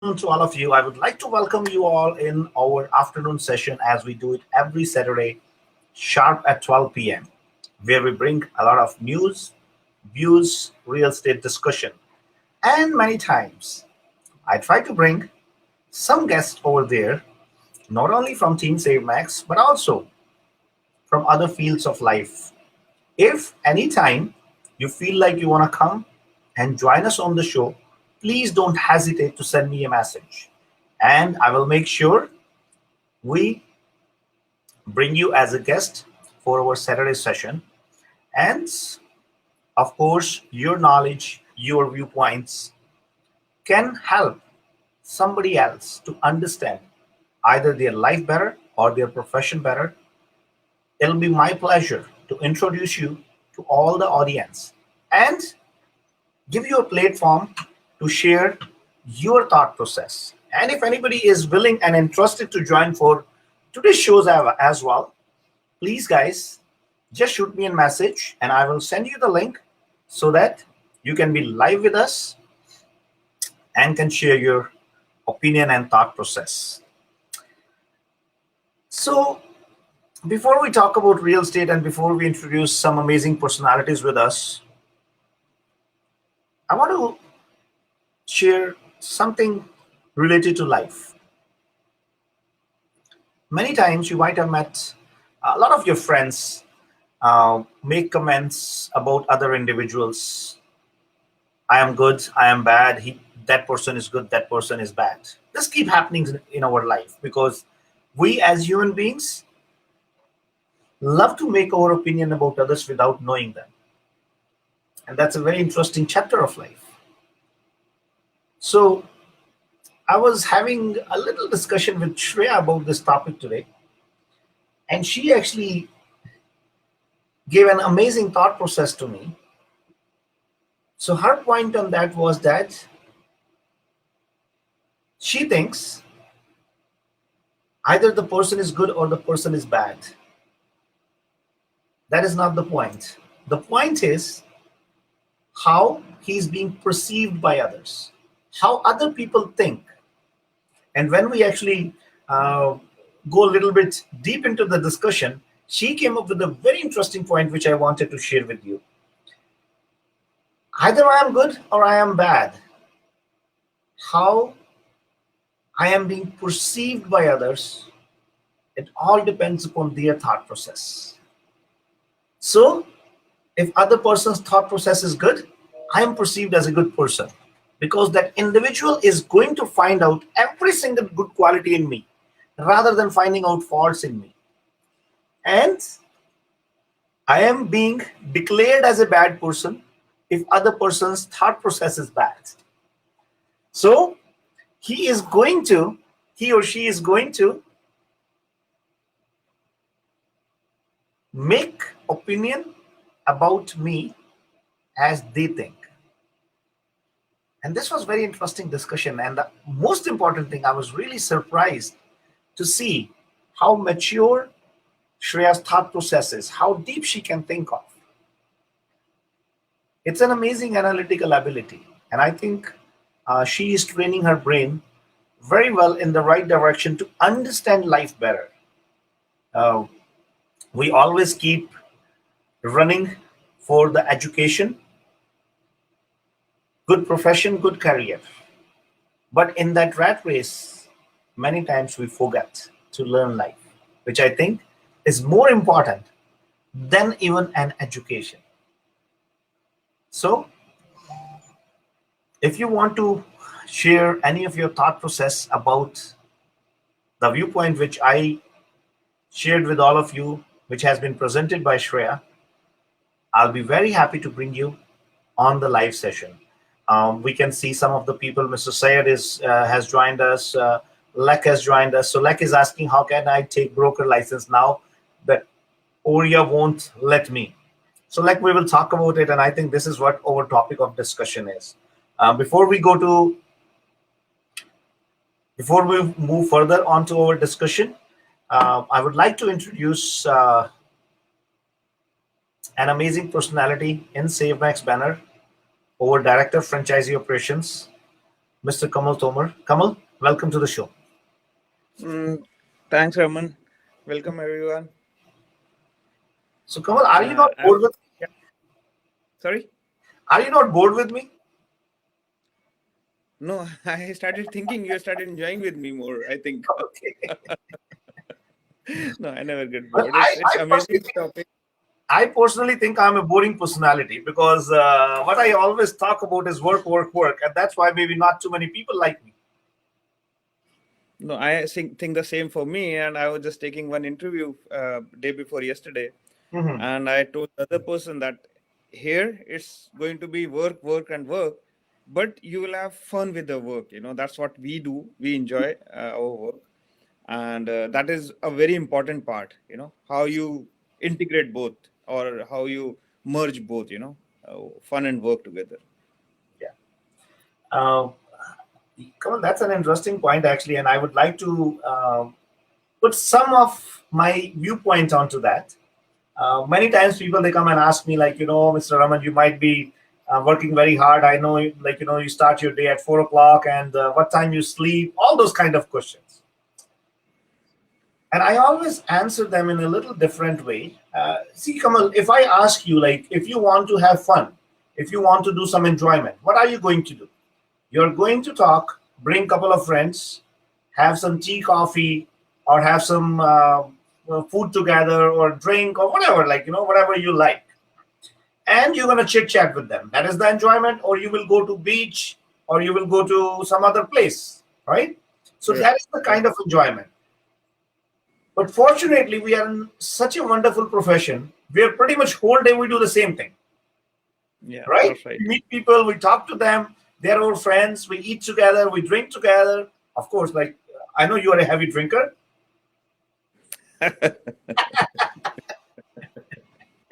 to all of you. I would like to welcome you all in our afternoon session as we do it every Saturday, sharp at 12 p.m., where we bring a lot of news, views, real estate discussion. And many times, I try to bring some guests over there, not only from Team Save Max, but also from other fields of life. If anytime you feel like you want to come and join us on the show, please don't hesitate to send me a message. And I will make sure we bring you as a guest for our Saturday session. And of course, your knowledge, your viewpoints can help somebody else to understand either their life better or their profession better. It'll be my pleasure to introduce you to all the audience and give you a platform to share your thought process. And if anybody is willing and interested to join for today's shows as well, please, guys, just shoot me a message and I will send you the link so that you can be live with us and can share your opinion and thought process. So, before we talk about real estate and before we introduce some amazing personalities with us, I want to share something related to life. Many times you might have met a lot of your friends make comments about other individuals. I am good, I am bad, that person is good, that person is bad. This keep happening in our life because we as human beings love to make our opinion about others without knowing them. And that's a very interesting chapter of life. So I was having a little discussion with Shreya about this topic today, and she actually gave an amazing thought process to me. So her point on that was that she thinks either the person is good or the person is bad. That is not the point. The point is how he's being perceived by others, how other people think. And when we actually go a little bit deep into the discussion, she came up with a very interesting point which I wanted to share with you. Either I am good or I am bad. How I am being perceived by others, it all depends upon their thought process. So, if other person's thought process is good, I am perceived as a good person because that individual is going to find out every single good quality in me rather than finding out faults in me. And I am being declared as a bad person if other person's thought process is bad. So he or she is going to make opinion about me as they think. And this was very interesting discussion. And the most important thing, I was really surprised to see how mature Shreya's thought process is, how deep she can think of. It's an amazing analytical ability. And I think she is training her brain very well in the right direction to understand life better. Uh, we always keep running for the education, good profession, good career. But in that rat race, many times we forget to learn life, which I think is more important than even an education. So, if you want to share any of your thought process about the viewpoint which I shared with all of you, which has been presented by Shreya, I'll be very happy to bring you on the live session. We can see some of the people. Mr. Sayed has joined us. Lek has joined us. So Lek is asking, how can I take broker license now that Oria won't let me? So Lek, we will talk about it, and I think this is what our topic of discussion is. Before we move further on to our discussion, I would like to introduce an amazing personality in SaveMax banner, our Director of Franchisee Operations, Mr. Kamal Tomar. Kamal, welcome to the show. Mm, Thanks, Raman. Welcome, everyone. So, Kamal, are you not I'm bored with? yeah, sorry. Are you not bored with me? No, I started thinking you started enjoying with me more. I think. Okay. No, I never get Well, bored. It's amazing topic. I personally think I'm a boring personality because what I always talk about is work, work, work, and that's why maybe not too many people like me. No, I think the same for me. And I was just taking one interview day before yesterday, Hmm. and I told the other person that here it's going to be work, work, and work, but you will have fun with the work. That's what we do. We enjoy our work, and that is a very important part. How you integrate both, or how you merge both. Fun and work together. Yeah. Uh, Kamal, that's an interesting point actually, and I would like to put some of my viewpoint onto that. Many times people they come and ask me like, Mr. Raman, you might be working very hard. I know, like, you start your day at 4 o'clock, and what time you sleep, all those kind of questions. And I always answer them in a little different way. See, Kamal, if I ask you, like, if you want to have fun, if you want to do some enjoyment, what are you going to do? You're going to talk, bring a couple of friends, have some tea, coffee, or have some food together, or drink, or whatever, like, whatever you like. And you're going to chit chat with them. That is the enjoyment, or you will go to beach, or you will go to some other place, right? So Right. that is the kind Right. of enjoyment. But fortunately, we are in such a wonderful profession where pretty much whole day we do the same thing, Yeah, right? that's right. We meet people, we talk to them, they're our friends, we eat together, we drink together. Of course, like I know you are a heavy drinker.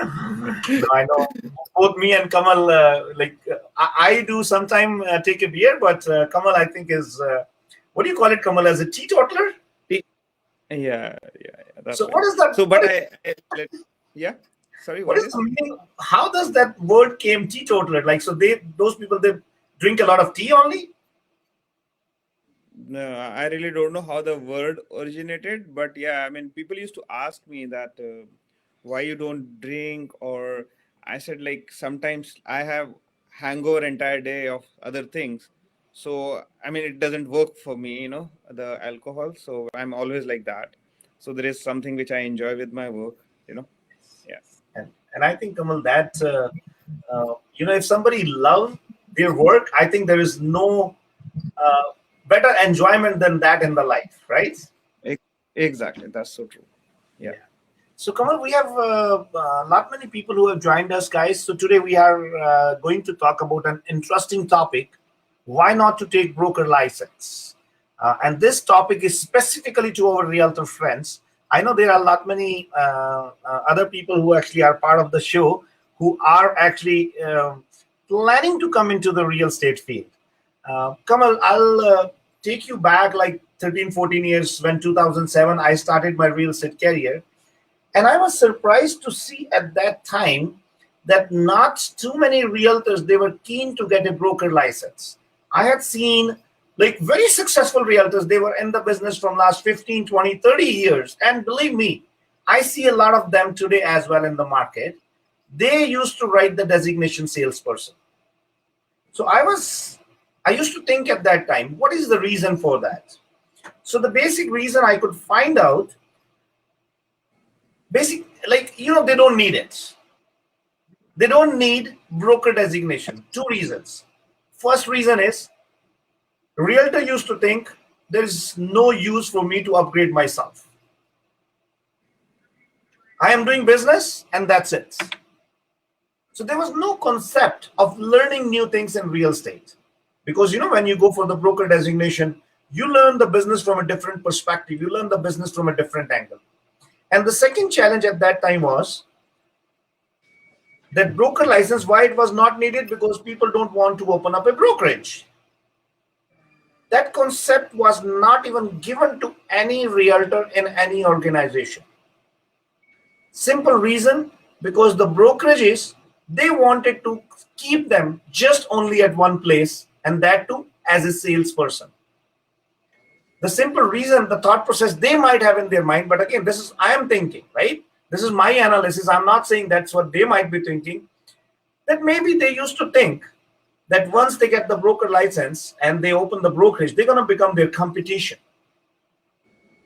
No, I know both me and Kamal, I do sometime take a beer, but Kamal, I think is, what do you call it, Kamal, as a teetotaler? See, yeah, that's So what right. is that? So, but yeah. Sorry, What what is the is? meaning? How does that word came teetotaler? Like, so those people, they drink a lot of tea only? No, I really don't know how the word originated, but yeah, I mean, people used to ask me that why you don't drink, or I said like sometimes I have hangover entire day of other things, so I mean it doesn't work for me, the alcohol. So I'm always like that. So there is something which I enjoy with my work, yeah. And I think, Kamal, that if somebody love their work, I think there is no uh, better enjoyment than that in the life, right? Ex- Exactly, that's so true. Yeah. Yeah. So, Kamal, we have not many people who have joined us, guys. So today we are going to talk about an interesting topic: why not to take broker license? And this topic is specifically to our realtor friends. I know there are a lot many other people who actually are part of the show who are actually planning to come into the real estate field. Kamal, I'll take you back like 13, 14 years when 2007 I started my real estate career. And I was surprised to see at that time that not too many realtors they were keen to get a broker license. I had seen like very successful realtors, they were in the business from last 15, 20, 30 years. And believe me, I see a lot of them today as well in the market. They used to write the designation salesperson. So I used to think at that time, what is the reason for that? So the basic reason I could find out, they don't need it. They don't need broker designation. Two reasons. First reason is realtor used to think there is no use for me to upgrade myself. I am doing business and that's it. So there was no concept of learning new things in real estate. Because when you go for the broker designation, you learn the business from a different perspective. You learn the business from a different angle. And the second challenge at that time was that broker license, why it was not needed, because people don't want to open up a brokerage. That concept was not even given to any realtor in any organization. Simple reason, because the brokerages, they wanted to keep them just only at one place, and that too as a salesperson. The simple reason, the thought process they might have in their mind, but again, this is I am thinking, right? This is my analysis. I'm not saying that's what they might be thinking. That maybe they used to think that once they get the broker license and they open the brokerage, they're going to become their competition.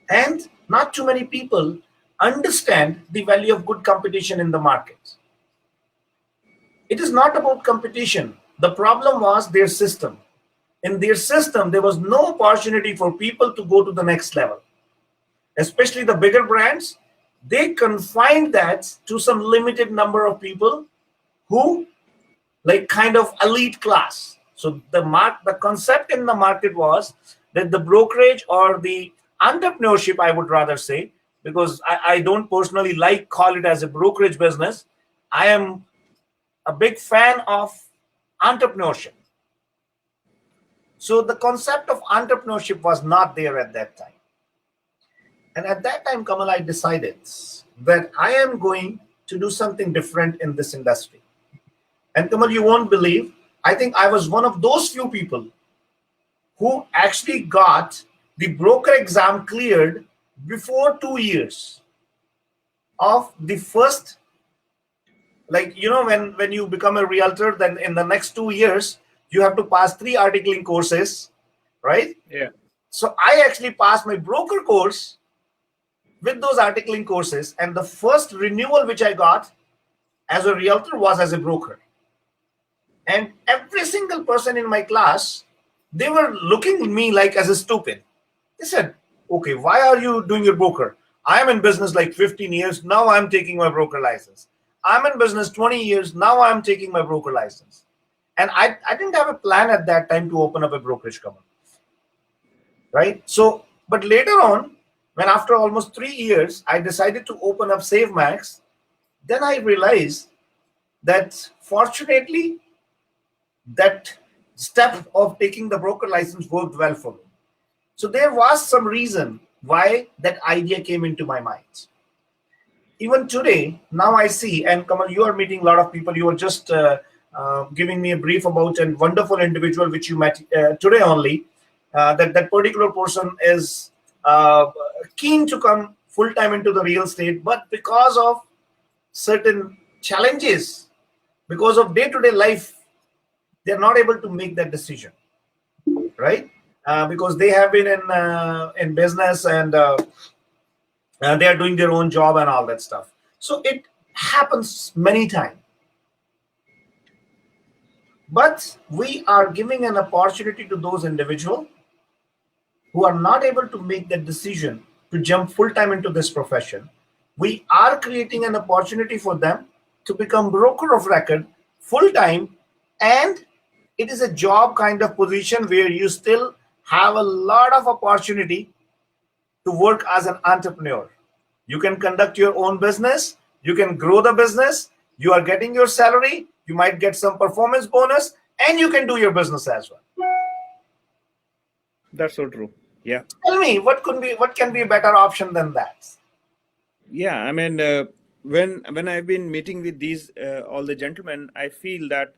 And not too many people understand the value of good competition in the market. It is not about competition. The problem was their system. In their system, there was no opportunity for people to go to the next level. Especially the bigger brands, they confined that to some limited number of people who like kind of elite class. So the concept in the market was that the brokerage or the entrepreneurship, I would rather say, because I don't personally like call it as a brokerage business. I am a big fan of entrepreneurship. So the concept of entrepreneurship was not there at that time. And at that time, Kamal, I decided that I am going to do something different in this industry. And Kamal, you won't believe, I think I was one of those few people who actually got the broker exam cleared before 2 years of the first, like, when you become a realtor, then in the next 2 years, you have to pass 3 articling courses, right? Yeah. So I actually passed my broker course with those articling courses. And the first renewal which I got as a realtor was as a broker. And every single person in my class, they were looking at me like as a stupid. They said, okay, why are you doing your broker? I'm in business like 15 years. Now I'm taking my broker license. I'm in business 20 years. Now I'm taking my broker license. And I didn't have a plan at that time to open up a brokerage company. Right? So, but later on, when after almost 3 years, I decided to open up SaveMax, then I realized that fortunately, that step of taking the broker license worked well for me. So there was some reason why that idea came into my mind. Even today, now I see, and Kamal, you are meeting a lot of people. You were just giving me a brief about a wonderful individual which you met today only. That particular person is keen to come full time into the real estate, but because of certain challenges, because of day-to-day life, they're not able to make that decision, right? Because they have been in business and they are doing their own job and all that stuff. So it happens many times. But we are giving an opportunity to those individuals who are not able to make that decision to jump full-time into this profession. We are creating an opportunity for them to become broker of record full-time, and it is a job kind of position where you still have a lot of opportunity to work as an entrepreneur. You can conduct your own business, you can grow the business, you are getting your salary, you might get some performance bonus, and you can do your business as well. That's so true. Yeah. Tell me, what can be a better option than that? Yeah. I mean, when I've been meeting with these all the gentlemen, I feel that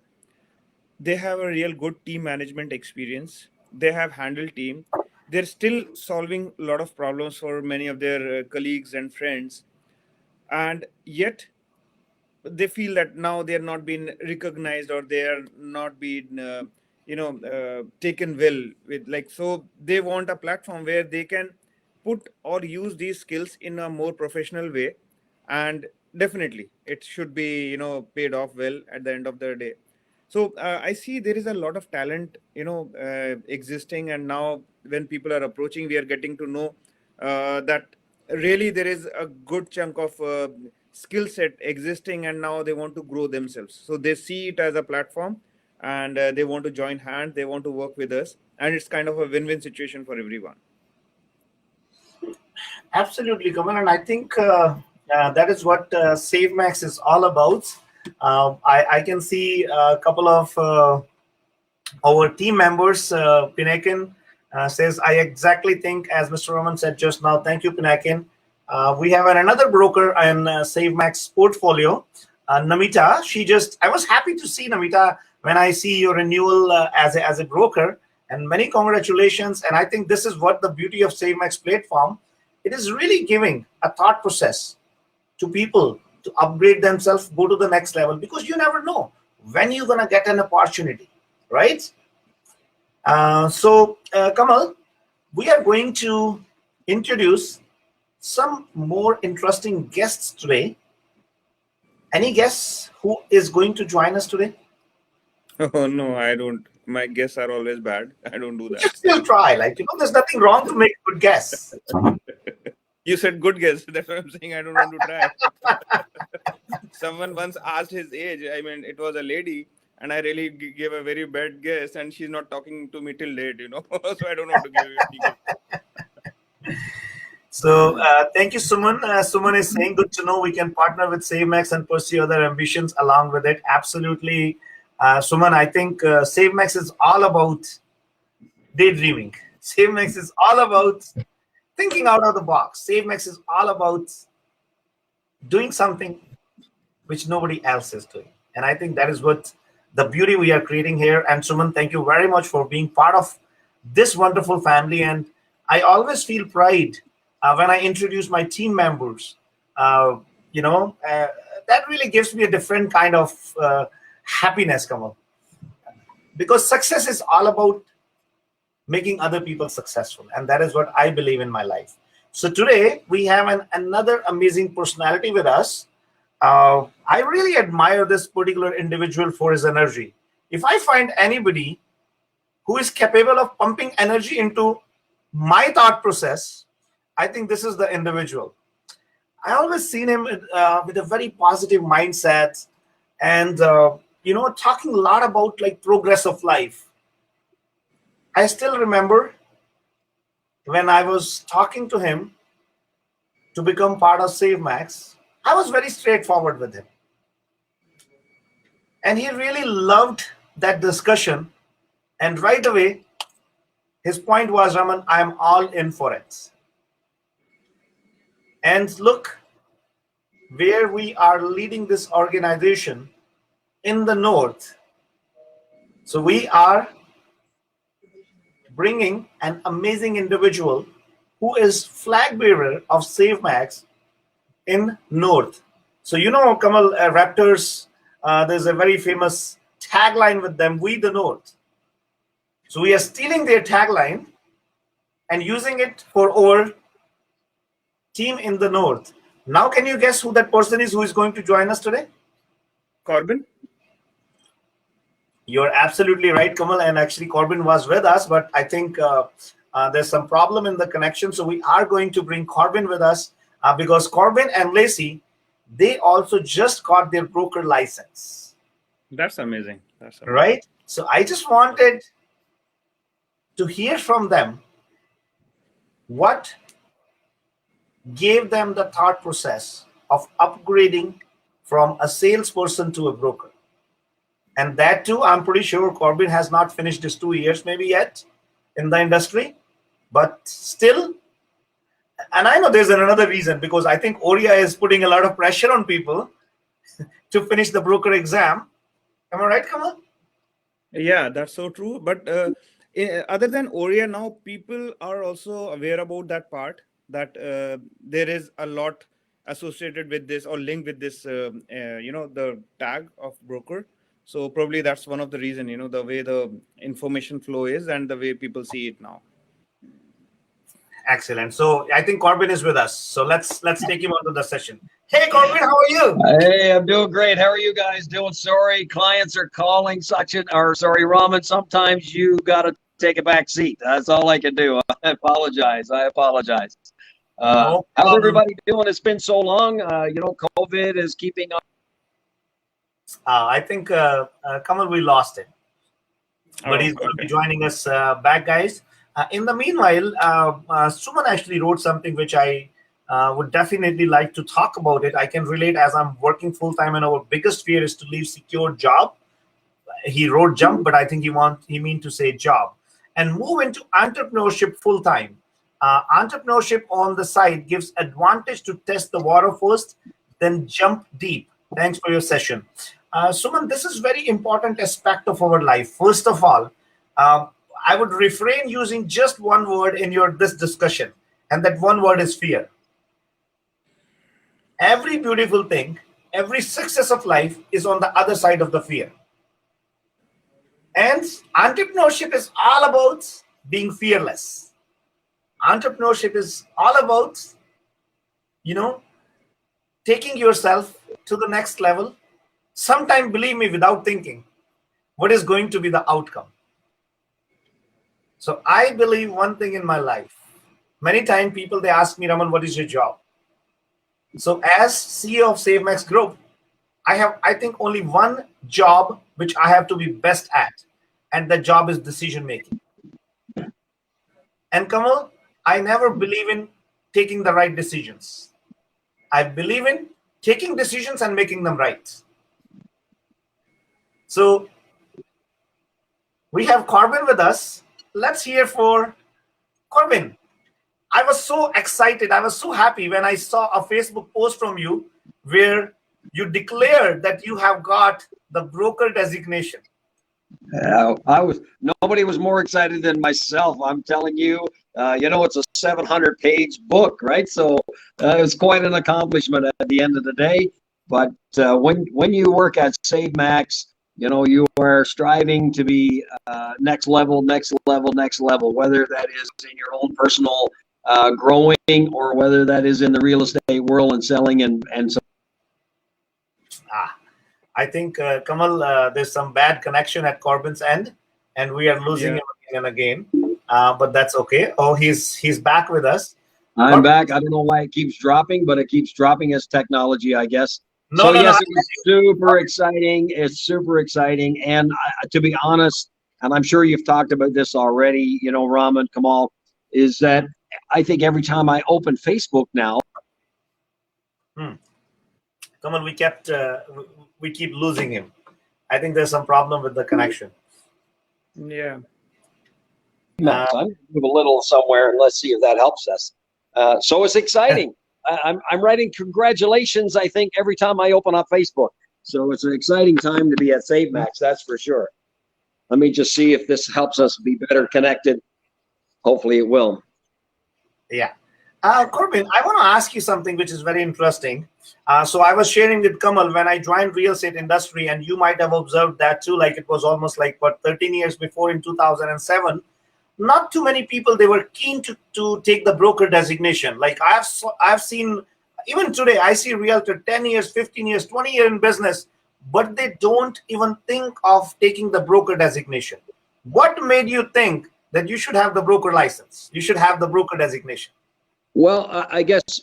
they have a real good team management experience. They have handled team. They're still solving a lot of problems for many of their colleagues and friends, and yet they feel that now they are not being recognized, or they are not being taken well with, like, so they want a platform where they can put or use these skills in a more professional way, and definitely it should be paid off well at the end of the day. So I see there is a lot of talent existing, and now when people are approaching, we are getting to know that really there is a good chunk of skill set existing, and now they want to grow themselves, so they see it as a platform, and they want to join hands, they want to work with us, and it's kind of a win-win situation for everyone. Absolutely, Kamal, and I think that is what SaveMax is all about. I can see a couple of our team members. Pinakin says, I exactly think as Mr. Raman said just now. Thank you, Pinakin. We have another broker in SaveMax portfolio, Namita. I was happy to see Namita when I see your renewal as a broker. And many congratulations. And I think this is what the beauty of SaveMax platform. It is really giving a thought process to people to upgrade themselves, go to the next level, because you never know when you're gonna get an opportunity, right? Kamal, we are going to introduce some more interesting guests today. Any guess who is going to join us today? Oh no, I don't. My guesses are always bad. I don't do You that. should still try. Like, there's nothing wrong to make a good guess. You said good guess. That's what I'm saying. I don't want to try. Someone once asked his age. I mean, it was a lady, and I really gave a very bad guess, and she's not talking to me till date. So I don't want to give you any guess. So thank you, Suman. Suman is saying, good to know we can partner with SaveMax and pursue other ambitions along with it. Absolutely. Suman, I think SaveMax is all about daydreaming. SaveMax is all about thinking out of the box. SaveMax is all about doing something which nobody else is doing. And I think that is what the beauty we are creating here. And Suman, thank you very much for being part of this wonderful family. And I always feel pride when I introduce my team members. Uh, that really gives me a different kind of happiness, Kamal. Because success is all about making other people successful. And that is what I believe in my life. So today we have another amazing personality with us. I really admire this particular individual for his energy. If I find anybody who is capable of pumping energy into my thought process, I think this is the individual. I always seen him with a very positive mindset and, talking a lot about like progress of life. I still remember when I was talking to him to become part of SaveMax, I was very straightforward with him. And he really loved that discussion. And right away, his point was, Raman, I'm all in for it. And look where we are leading this organization in the north. So we are bringing an amazing individual who is flag bearer of SaveMax in north. So Kamal, Raptors, there's a very famous tagline with them, we the north. So we are stealing their tagline and using it for our team in the north. Now can you guess who that person is who is going to join us today? Korbin? You're absolutely right, Kamal. And actually, Korbin was with us, but I think there's some problem in the connection. So we are going to bring Korbin with us because Korbin and Lacey, they also just got their broker license. That's amazing. That's amazing. Right? So I just wanted to hear from them what gave them the thought process of upgrading from a salesperson to a broker. And that too, I'm pretty sure Korbin has not finished his 2 years maybe yet in the industry, but still. And I know there's another reason because I think Oria is putting a lot of pressure on people to finish the broker exam. Am I right, Kamal? Yeah, that's so true. But other than Oria, now people are also aware about that part that there is a lot associated with this or linked with this, the tag of broker. So probably that's one of the reason, the way the information flow is and the way people see it now. Excellent. So I think Korbin is with us. So let's take him onto the session. Hey, Korbin, how are you? Hey, I'm doing great. How are you guys doing? Sorry, clients are calling Sachin, or sorry, Raman. Sometimes you got to take a back seat. That's all I can do. I apologize. No How's problem. everybody doing? It's been so long. COVID is keeping up. I think Kamal, we lost him, but he's going to be joining us back, guys. In the meanwhile, Suman actually wrote something which I would definitely like to talk about it. I can relate as I'm working full time, and our biggest fear is to leave secure job. He wrote jump, but I think he mean to say job and move into entrepreneurship full time. Entrepreneurship on the side gives advantage to test the water first, then jump deep. Thanks for your session. Suman, this is very important aspect of our life. First of all, I would refrain using just one word in your this discussion, and that one word is fear. Every beautiful thing, every success of life is on the other side of the fear. And entrepreneurship is all about being fearless. Entrepreneurship is all about, you know, taking yourself to the next level. Sometimes, believe me, without thinking, what is going to be the outcome. So I believe one thing in my life. Many times people they ask me, Raman, what is your job? So as CEO of SaveMax Group, I have, I think, only one job which I have to be best at, and that job is decision making. And Kamal, I never believe in taking the right decisions. I believe in taking decisions and making them right. So we have Korbin with us. Let's hear for Korbin. I was so excited. I was so happy when I saw a Facebook post from you where you declared that you have got the broker designation. Nobody was more excited than myself. I'm telling you, it's a 700-page book, right? So it was quite an accomplishment at the end of the day. But when you work at SaveMax, you are striving to be next level, whether that is in your own personal growing or whether that is in the real estate world and selling and so. I think Kamal, there's some bad connection at Korbin's end, and we are losing Yeah. him again and again. But that's okay. Oh, he's back with us. I'm back. I don't know why it keeps dropping, but it keeps dropping as technology, I guess. No, So no, no. yes, it was super exciting. It's super exciting, and to be honest, and I'm sure you've talked about this already. Raman, Kamal, is that I think every time I open Facebook now. Kamal, we keep losing him. I think there's some problem with the connection. Yeah. I'm gonna move a little somewhere and let's see if that helps us. So it's exciting. I'm writing congratulations, I think, every time I open up Facebook. So it's an exciting time to be at SaveMax, that's for sure. Let me just see if this helps us be better connected. Hopefully it will. Yeah. Korbin, I want to ask you something which is very interesting. So I was sharing with Kamal when I joined real estate industry, and you might have observed that too, like it was almost like 13 years before in 2007. Not too many people, they were keen to take the broker designation. Like I've seen, even today, I see realtor 10 years, 15 years, 20 years in business, but they don't even think of taking the broker designation. What made you think that you should have the broker license? You should have the broker designation. Well, I guess,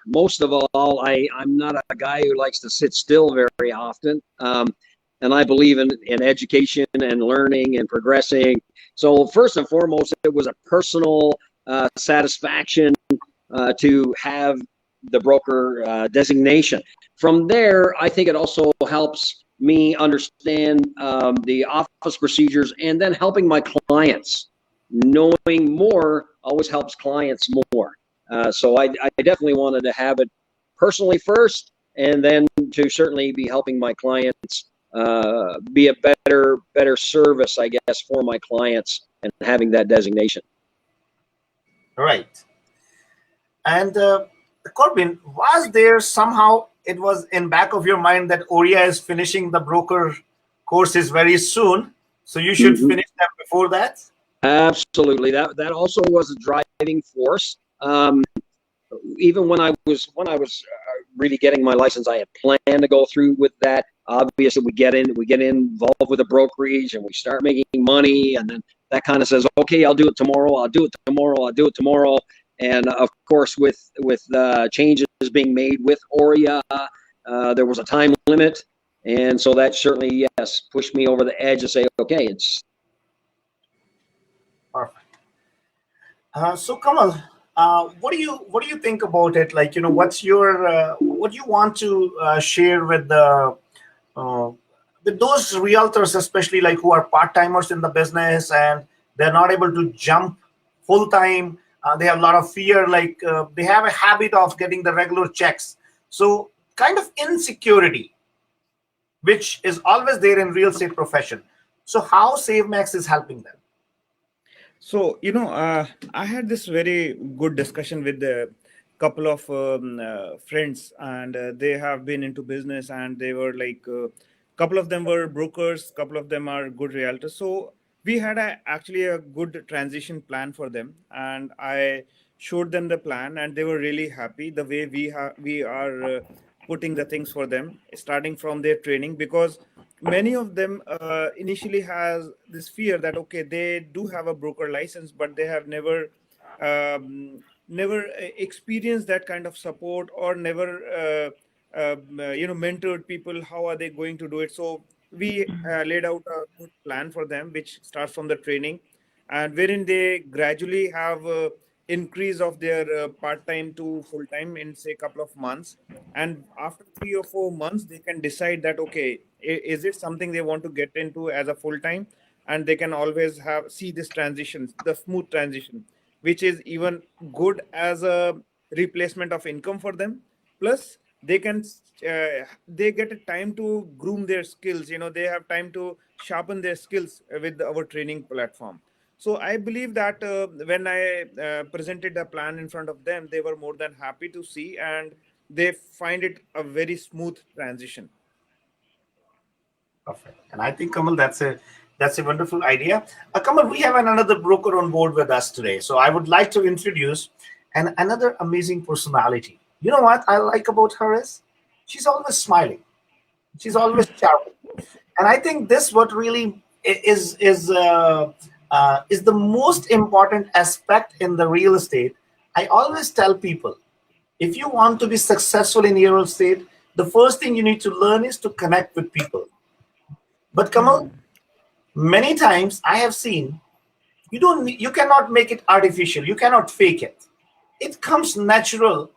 most of all, I'm not a guy who likes to sit still very often. And I believe in education and learning and progressing. So first and foremost, it was a personal satisfaction to have the broker designation. From there, I think it also helps me understand the office procedures, and then helping my clients. Knowing more always helps clients more. So I definitely wanted to have it personally first, and then to certainly be helping my clients be a better service, I guess, for my clients, and having that designation. Right. And Korbin, was there somehow it was in back of your mind that Oria is finishing the broker courses very soon, so you should finish them before that? Absolutely. That also was a driving force. Even when I was really getting my license, I had planned to go through with that. Obviously, we get involved with a brokerage, and we start making money, and then that kind of says, okay, I'll do it tomorrow. And of course, with changes being made with Oria, there was a time limit, and so that certainly, yes, pushed me over the edge to say, okay, it's Perfect. So Kamal, what do you think about it? Like, what's your what do you want to share with those realtors, especially like who are part timers in the business and they're not able to jump full time. They have a lot of fear, like they have a habit of getting the regular checks. So kind of insecurity, which is always there in real estate profession. So how SaveMax is helping them? So, I had this very good discussion with a couple of friends, and they have been into business, and they were like, couple of them were brokers, couple of them are good realtors. So we had actually a good transition plan for them, and I showed them the plan, and they were really happy the way we are putting the things for them, starting from their training, because many of them initially has this fear that okay, they do have a broker license, but they have never experienced that kind of support, or never mentored people. How are they going to do it? So we laid out a good plan for them, which starts from the training, and wherein they gradually have increase of their part-time to full-time in say couple of months, and after 3 or 4 months they can decide that okay, is it something they want to get into as a full-time, and they can always have see this transition, the smooth transition, which is even good as a replacement of income for them. Plus they can they get a time to groom their skills. They have time to sharpen their skills with our training platform. So I believe that when I presented the plan in front of them, they were more than happy to see, and they find it a very smooth transition. Perfect. And I think, Kamal, that's a wonderful idea. Kamal, we have another broker on board with us today. So I would like to introduce another amazing personality. You know what I like about her is she's always smiling. She's always charming. And I think this what really is the most important aspect in the real estate. I always tell people, if you want to be successful in real estate, the first thing you need to learn is to connect with people. But Kamal, many times I have seen you cannot make it artificial. You cannot fake it. It comes natural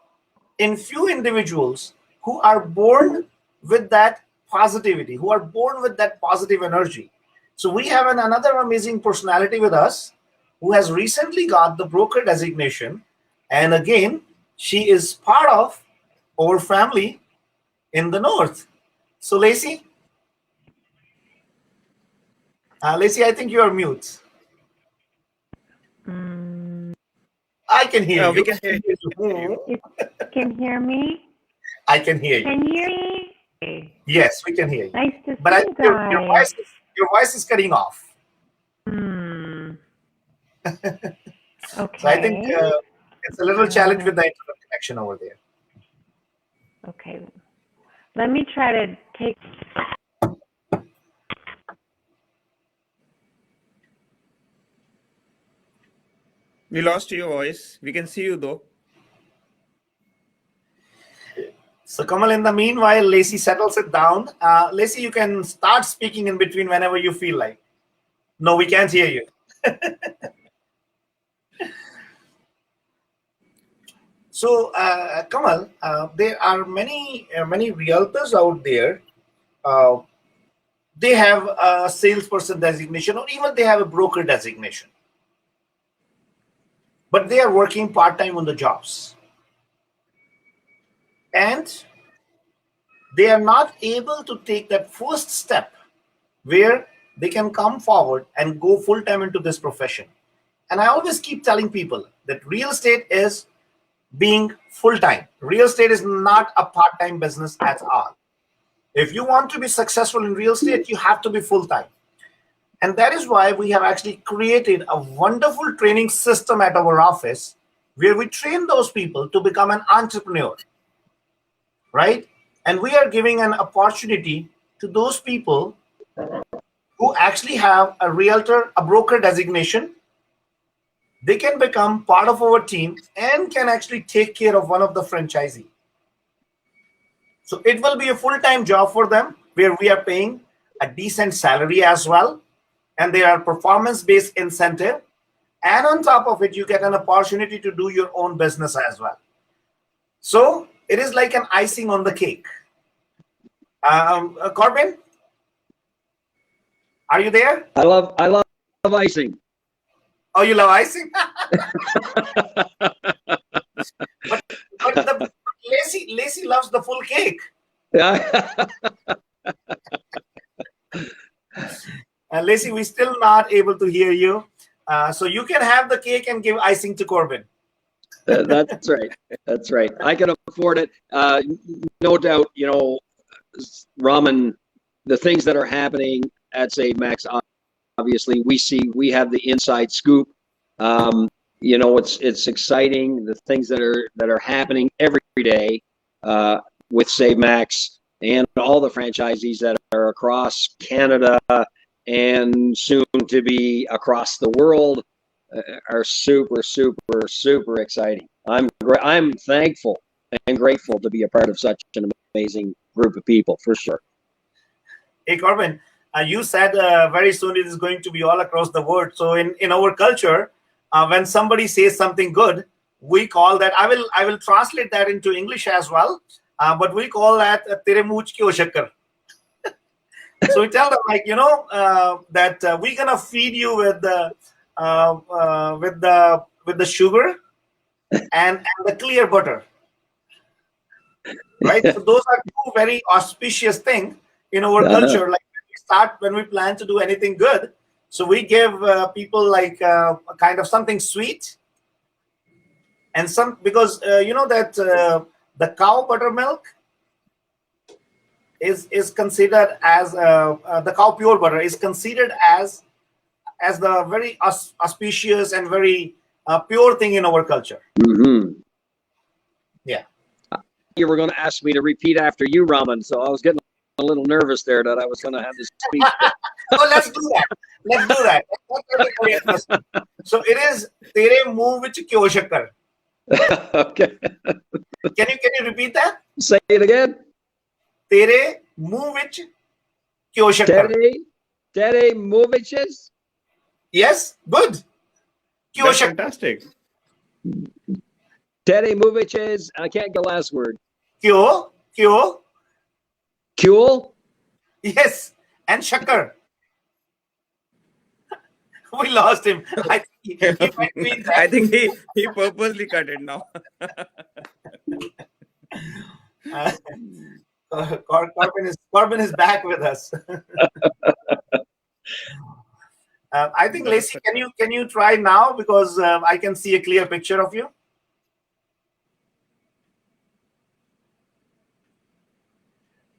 in few individuals who are born with that positivity, who are born with that positive energy. So we have another amazing personality with us who has recently got the broker designation. And again, she is part of our family in the north. So Lacey, I think you are mute. Mm, I can hear We you. can hear you. We can hear you. you can hear me? I can hear you. Can you hear me? Okay. Yes, we can hear you. Nice to But see I you think your guys. voice is cutting off. Hmm. So I think Okay. it's a little challenge with the internet connection over there. Okay. Let me try to take. We lost your voice. We can see you though. So Kamal, in the meanwhile, Lacey settles it down. Lacey, you can start speaking in between whenever you feel like. No, we can't hear you. So Kamal, there are many realtors out there. Uh, they have a salesperson designation, or even they have a broker designation, but they are working part-time on the jobs, and they are not able to take that first step where they can come forward and go full-time into this profession. And I always keep telling people that real estate is being full-time. Real estate is not a part-time business at all. If you want to be successful in real estate, you have to be full-time. And that is why we have actually created a wonderful training system at our office where we train those people to become an entrepreneur, right? And we are giving an opportunity to those people who actually have a realtor, a broker designation. They can become part of our team and can actually take care of one of the franchisee. So it will be a full-time job for them where we are paying a decent salary as well. And there are performance-based incentive. And on top of it, you get an opportunity to do your own business as well. So it is like an icing on the cake. Korbin, are you there? I love icing. Oh, you love icing? but Lacey loves the full cake. Yeah. Lacey, we're still not able to hear you. So you can have the cake and give icing to Korbin. That's right. That's right. I can afford it. No doubt, Raman, the things that are happening at Save Max, obviously, we have the inside scoop. It's exciting, the things that are happening every day with Save Max and all the franchisees that are across Canada and soon to be across the world are super, super, super exciting. I'm thankful and grateful to be a part of such an amazing group of people, for sure. Hey, Korbin, you said very soon it is going to be all across the world. So in our culture, when somebody says something good, we call that. I will translate that into English as well. But we call that "tere mooch ki shakkar." So we tell them that we're gonna feed you with the sugar and the clear butter, right? So those are two very auspicious things in our culture. Like when we plan to do anything good, so we give people like a kind of something sweet and some, because that the cow buttermilk is considered as the cow pure butter is considered as the very auspicious and very pure thing in our culture. Mm-hmm. Yeah. You were going to ask me to repeat after you, Raman, so I was getting a little nervous there that I was going to have to speak. Oh, let's do that. Let's do that. So it is tere muh vich kyo shakkar. Okay. Can you repeat that? Say it again. Tere muh vich kyo shakkar. Tere moviches. Yes, good. Kyo That's shakkar. fantastic. Tere moviches. I can't get the last word. Kyo. Cool. Yes, and shakkar. We lost him. I think he purposely cut it now. Korbin is back with us. I think Lacey, can you try now, because I can see a clear picture of you.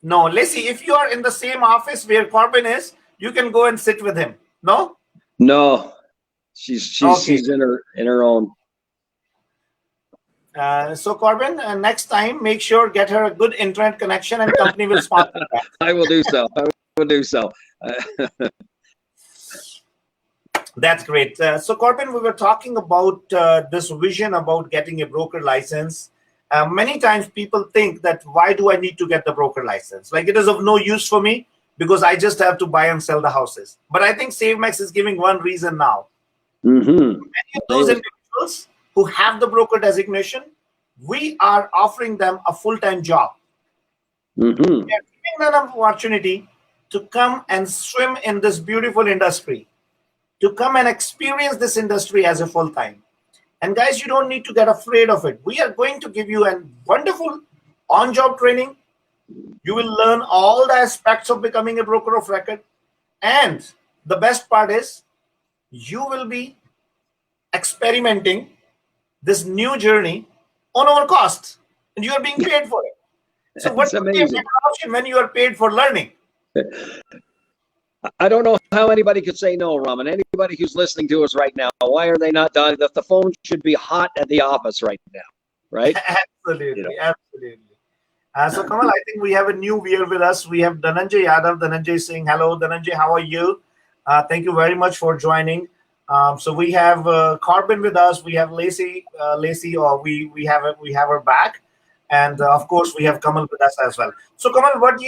No, Lacey, if you are in the same office where Korbin is, you can go and sit with him. No? No, she's in her own. So Korbin, next time make sure get her a good internet connection, and company will sponsor that. I will do so. That's great. So Korbin, we were talking about this vision about getting a broker license. Many times people think that, why do I need to get the broker license? Like, it is of no use for me because I just have to buy and sell the houses. But I think SaveMax is giving one reason now. Mm-hmm. Many of those individuals who have the broker designation, we are offering them a full-time job. Mm-hmm. We are giving them an opportunity to come and swim in this beautiful industry, to come and experience this industry as a full-time. And guys, you don't need to get afraid of it. We are going to give you a wonderful on-job training. You will learn all the aspects of becoming a broker of record. And the best part is, you will be experimenting this new journey on our cost, and you are being paid for it. So what's the option when you are paid for learning? I don't know how anybody could say no, Raman. Anybody who's listening to us right now, why are they not done? The phone should be hot at the office right now, right? Absolutely, absolutely. So Kamal, I think we have a new viewer with us. We have Dhananjay Yadav. Dhananjay saying hello. Dhananjay, how are you? Thank you very much for joining. So we have Korbin with us. We have Lacey. We have her back, and of course we have Kamal with us as well. So Kamal, what do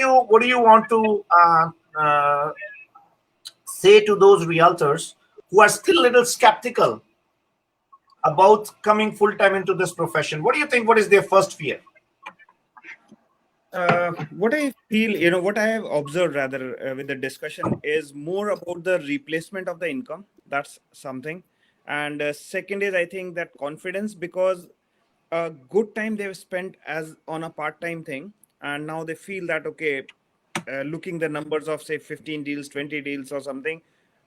you want to say to those realtors who are still a little skeptical about coming full time into this profession? What do you think? What is their first fear? What I feel, what I have observed rather with the discussion is more about the replacement of the income. That's something. And second is, I think, that confidence, because a good time they've spent as on a part-time thing, and now they feel that, okay, looking the numbers of say 15 deals, 20 deals or something,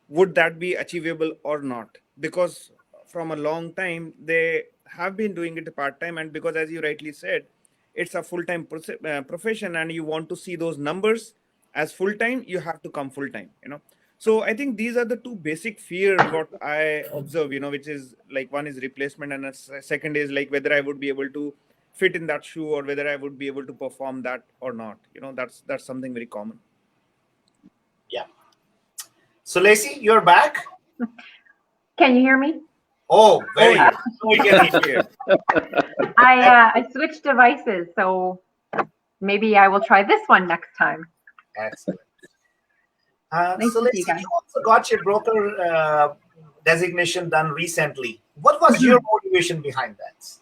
would that be achievable or not? because from a long time they have been doing it part-time, and because, as you rightly said, it's a full-time profession, and you want to see those numbers as full-time, you have to come full-time, so I think these are the two basic fear what I observe, which is like, one is replacement, and second is like whether I would be able to fit in that shoe, or whether I would be able to perform that or not. That's something very common. Yeah. So Lacey, you're back. Can you hear me? Oh, very yeah. good. We can hear. I switched devices, so maybe I will try this one next time. Excellent. Nice So to see Lacey, you guys. you also got your broker designation done recently. What was your motivation behind that?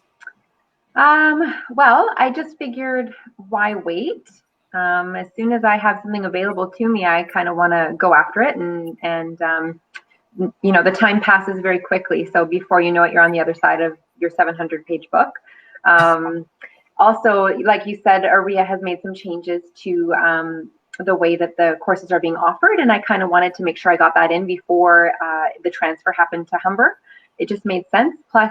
Well, I just figured, why wait? As soon as I have something available to me, I kind of want to go after it, and the time passes very quickly. So before you know it, you're on the other side of your 700-page book. Also, like you said, ARIA has made some changes to the way that the courses are being offered, and I kind of wanted to make sure I got that in before the transfer happened to Humber. It just made sense. Plus,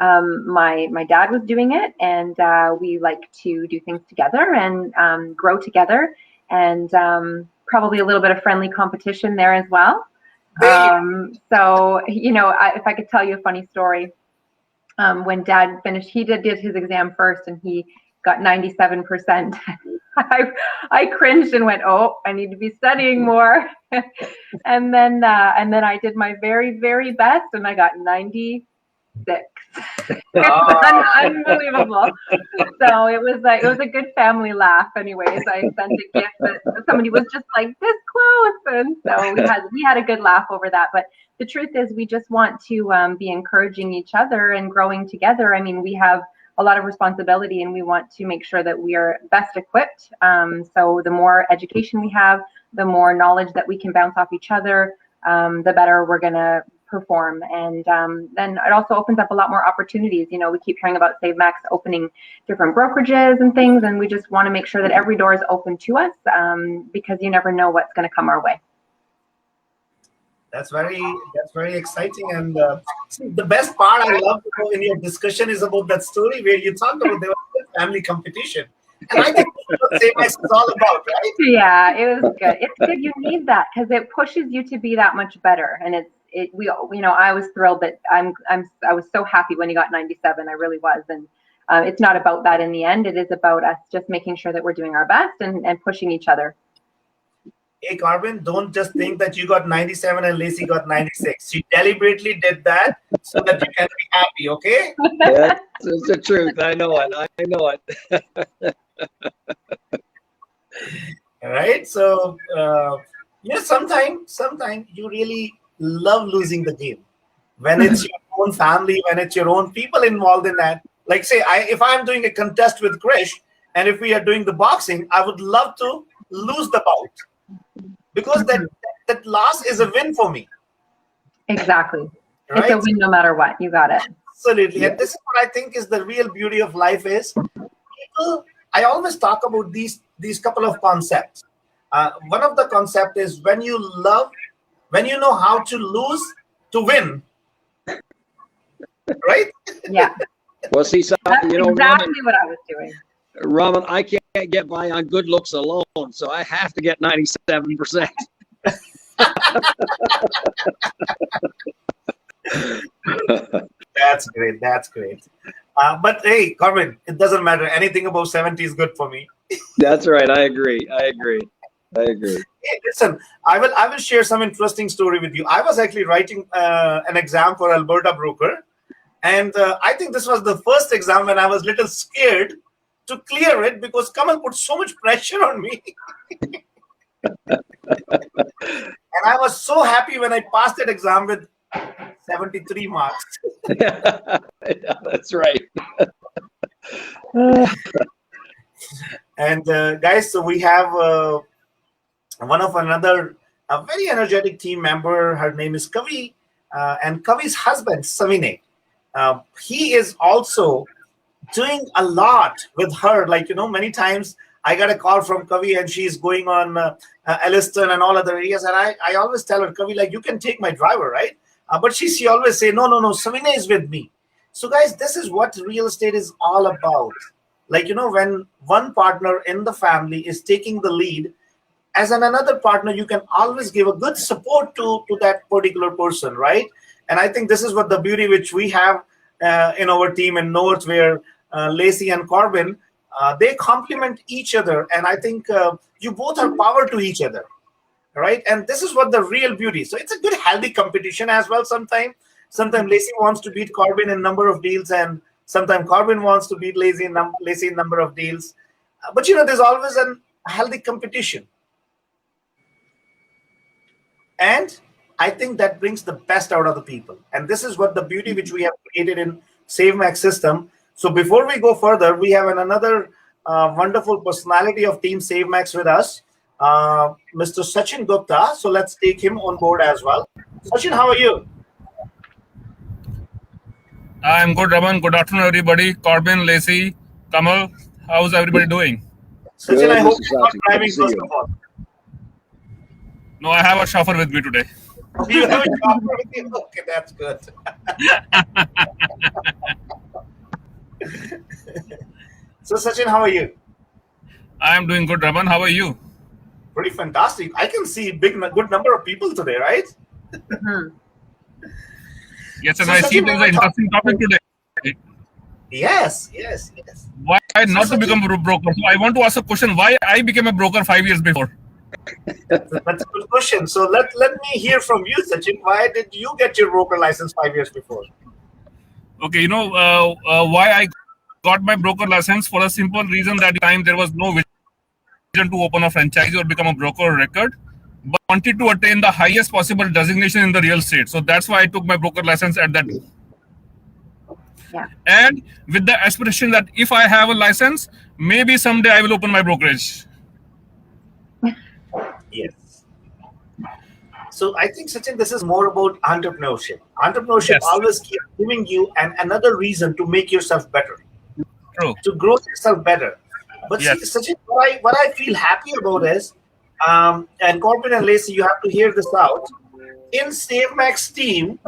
my dad was doing it, and we like to do things together and grow together, and probably a little bit of friendly competition there as well. So, if I could tell you a funny story, when Dad finished, he did his exam first, and he got 97%. I cringed and went, "Oh, I need to be studying more." and then I did my very, very best, and I got 96. It's unbelievable. So it was a good family laugh. Anyways, I sent a gift that somebody was just like this close, and so we had a good laugh over that. But the truth is, we just want to be encouraging each other and growing together. I mean, we have a lot of responsibility, and we want to make sure that we are best equipped. So the more education we have, the more knowledge that we can bounce off each other, the better we're going to perform. And then it also opens up a lot more opportunities. We keep hearing about SaveMax opening different brokerages and things, and we just want to make sure that every door is open to us, because you never know what's going to come our way. That's very exciting. And see, the best part I love in your discussion is about that story where you talked about there was family competition. And I think that's what SaveMax is all about, right? Yeah, it was good. It's good. You need that because it pushes you to be that much better. And I was thrilled that I was so happy when he got 97. I really was. And it's not about that in the end. It is about us just making sure that we're doing our best and pushing each other. Hey, Korbin, don't just think that you got 97 and Lacey got 96. She deliberately did that so that you can be happy, okay? Yeah, it's the truth. I know it. All right. So, sometimes you really love losing the game. When it's your own family, when it's your own people involved in that. Like, say, if I'm doing a contest with Krish, and if we are doing the boxing, I would love to lose the bout. Because that loss is a win for me. Exactly. Right? It's a win no matter what. You got it. Absolutely. Yeah. And this is what I think is the real beauty of life is. People, I always talk about these couple of concepts. One of the concept is when you know how to lose to win. Right? Yeah. Well, see, That's exactly Raman, what I was doing. Raman, I can't get by on good looks alone, so I have to get 97%. That's great. That's great. But hey, Korbin, it doesn't matter. Anything above 70 is good for me. That's right. I agree. Hey, listen, I will share some interesting story with you. I was actually writing an exam for Alberta broker, and I think this was the first exam when I was a little scared to clear it because Kamal put so much pressure on me. And I was so happy when I passed that exam with 73 marks. Yeah, that's right. And guys, so we have a very energetic team member. Her name is Kavi, and Kavi's husband, Savine. He is also doing a lot with her. Like, many times I got a call from Kavi and she's going on Elliston and all other areas. And I always tell her, Kavi, like, you can take my driver, right? But she always say, no, no, no, Savina is with me. So guys, this is what real estate is all about. Like, when one partner in the family is taking the lead, as another partner, you can always give a good support to that particular person, right? And I think this is what the beauty which we have in our team in North, where Lacey and Korbin, they complement each other. And I think you both are power to each other, right? And this is what the real beauty. So it's a good, healthy competition as well. Sometimes Lacey wants to beat Korbin in number of deals, and sometimes Korbin wants to beat Lacey in number of deals. But there's always a healthy competition. And I think that brings the best out of the people. And this is what the beauty which we have created in SaveMax system. So before we go further, we have another wonderful personality of Team SaveMax with us, Mr. Sachin Gupta. So let's take him on board as well. Sachin, how are you? I'm good, Raman. Good afternoon, everybody. Korbin, Lacey, Kamal, how's everybody doing? Sachin, Good, I hope Mr. you're not Sachin. Good driving to see first you. of all. No, I have a chauffeur with me today. You have a chauffeur with you? Okay, that's good. So Sachin, how are you? I'm doing good, Raman. How are you? Pretty fantastic. I can see good number of people today, right? Mhm. Yes, and So I see Sachin, there's we an were interesting topic today. Yes. Why not to Sachin, become a broker? So I want to ask a question. Why I became a broker 5 years before? that's a good question. So let me hear from you, Sachin. Why did you get your broker license 5 years before? Okay, why I got my broker license for a simple reason that time there was no vision to open a franchise or become a broker of record, but wanted to attain the highest possible designation in the real estate. So that's why I took my broker license at that. Yeah. And with the aspiration that if I have a license, maybe someday I will open my brokerage. Yes. So I think, Sachin, this is more about entrepreneurship. Entrepreneurship Yes. always keeps giving you another reason to make yourself better, True. to grow yourself better. But Yes. see, Sachin, what I feel happy about is, and Corbin and Lacey, you have to hear this out. In SaveMax team,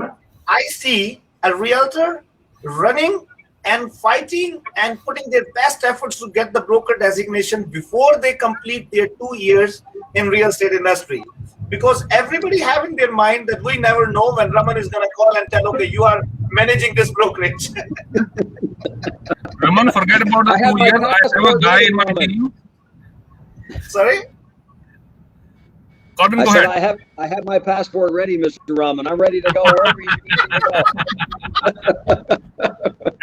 I see a realtor running and fighting and putting their best efforts to get the broker designation before they complete their 2 years in real estate industry. Because everybody have in their mind that we never know when Raman is going to call and tell, okay, you are managing this brokerage. Raman, forget about the I have 2 my years. I have a passport guy ready, in my Raman. team. Sorry? Corbin, I go said ahead. I have my passport ready, Mr. Raman. I'm ready to go wherever you need me to go.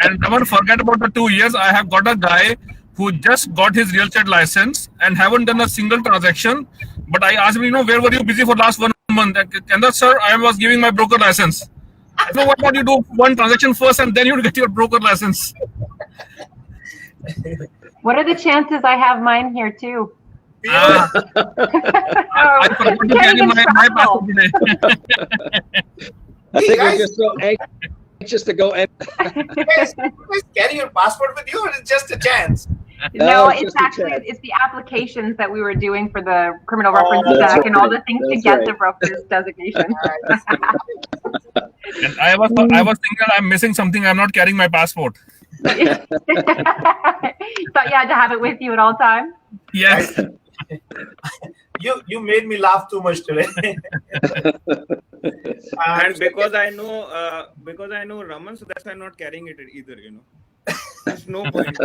And Raman, forget about the 2 years. I have got a guy who just got his real estate license and haven't done a single transaction. But I asked him, where were you busy for last 1 month? And that, sir, I was giving my broker license. Why not you do one transaction first and then you get your broker license? What are the chances I have mine here too? I forgot to Can't carry even my travel. passport today. I Hey, think we're guys, just so anxious to go. And you guys carry your passport with you, or it's just a chance? No, it's it's just a actually check. it's the applications that we were doing for the criminal Oh, reference that's check and all right. the things to That's get right. the broker's designation. And I was thinking that I'm missing something. I'm not carrying my passport. Thought you had to have it with you at all times. Yes. You made me laugh too much today. And because I know Raman, so that's why I'm not carrying it either. There's no point.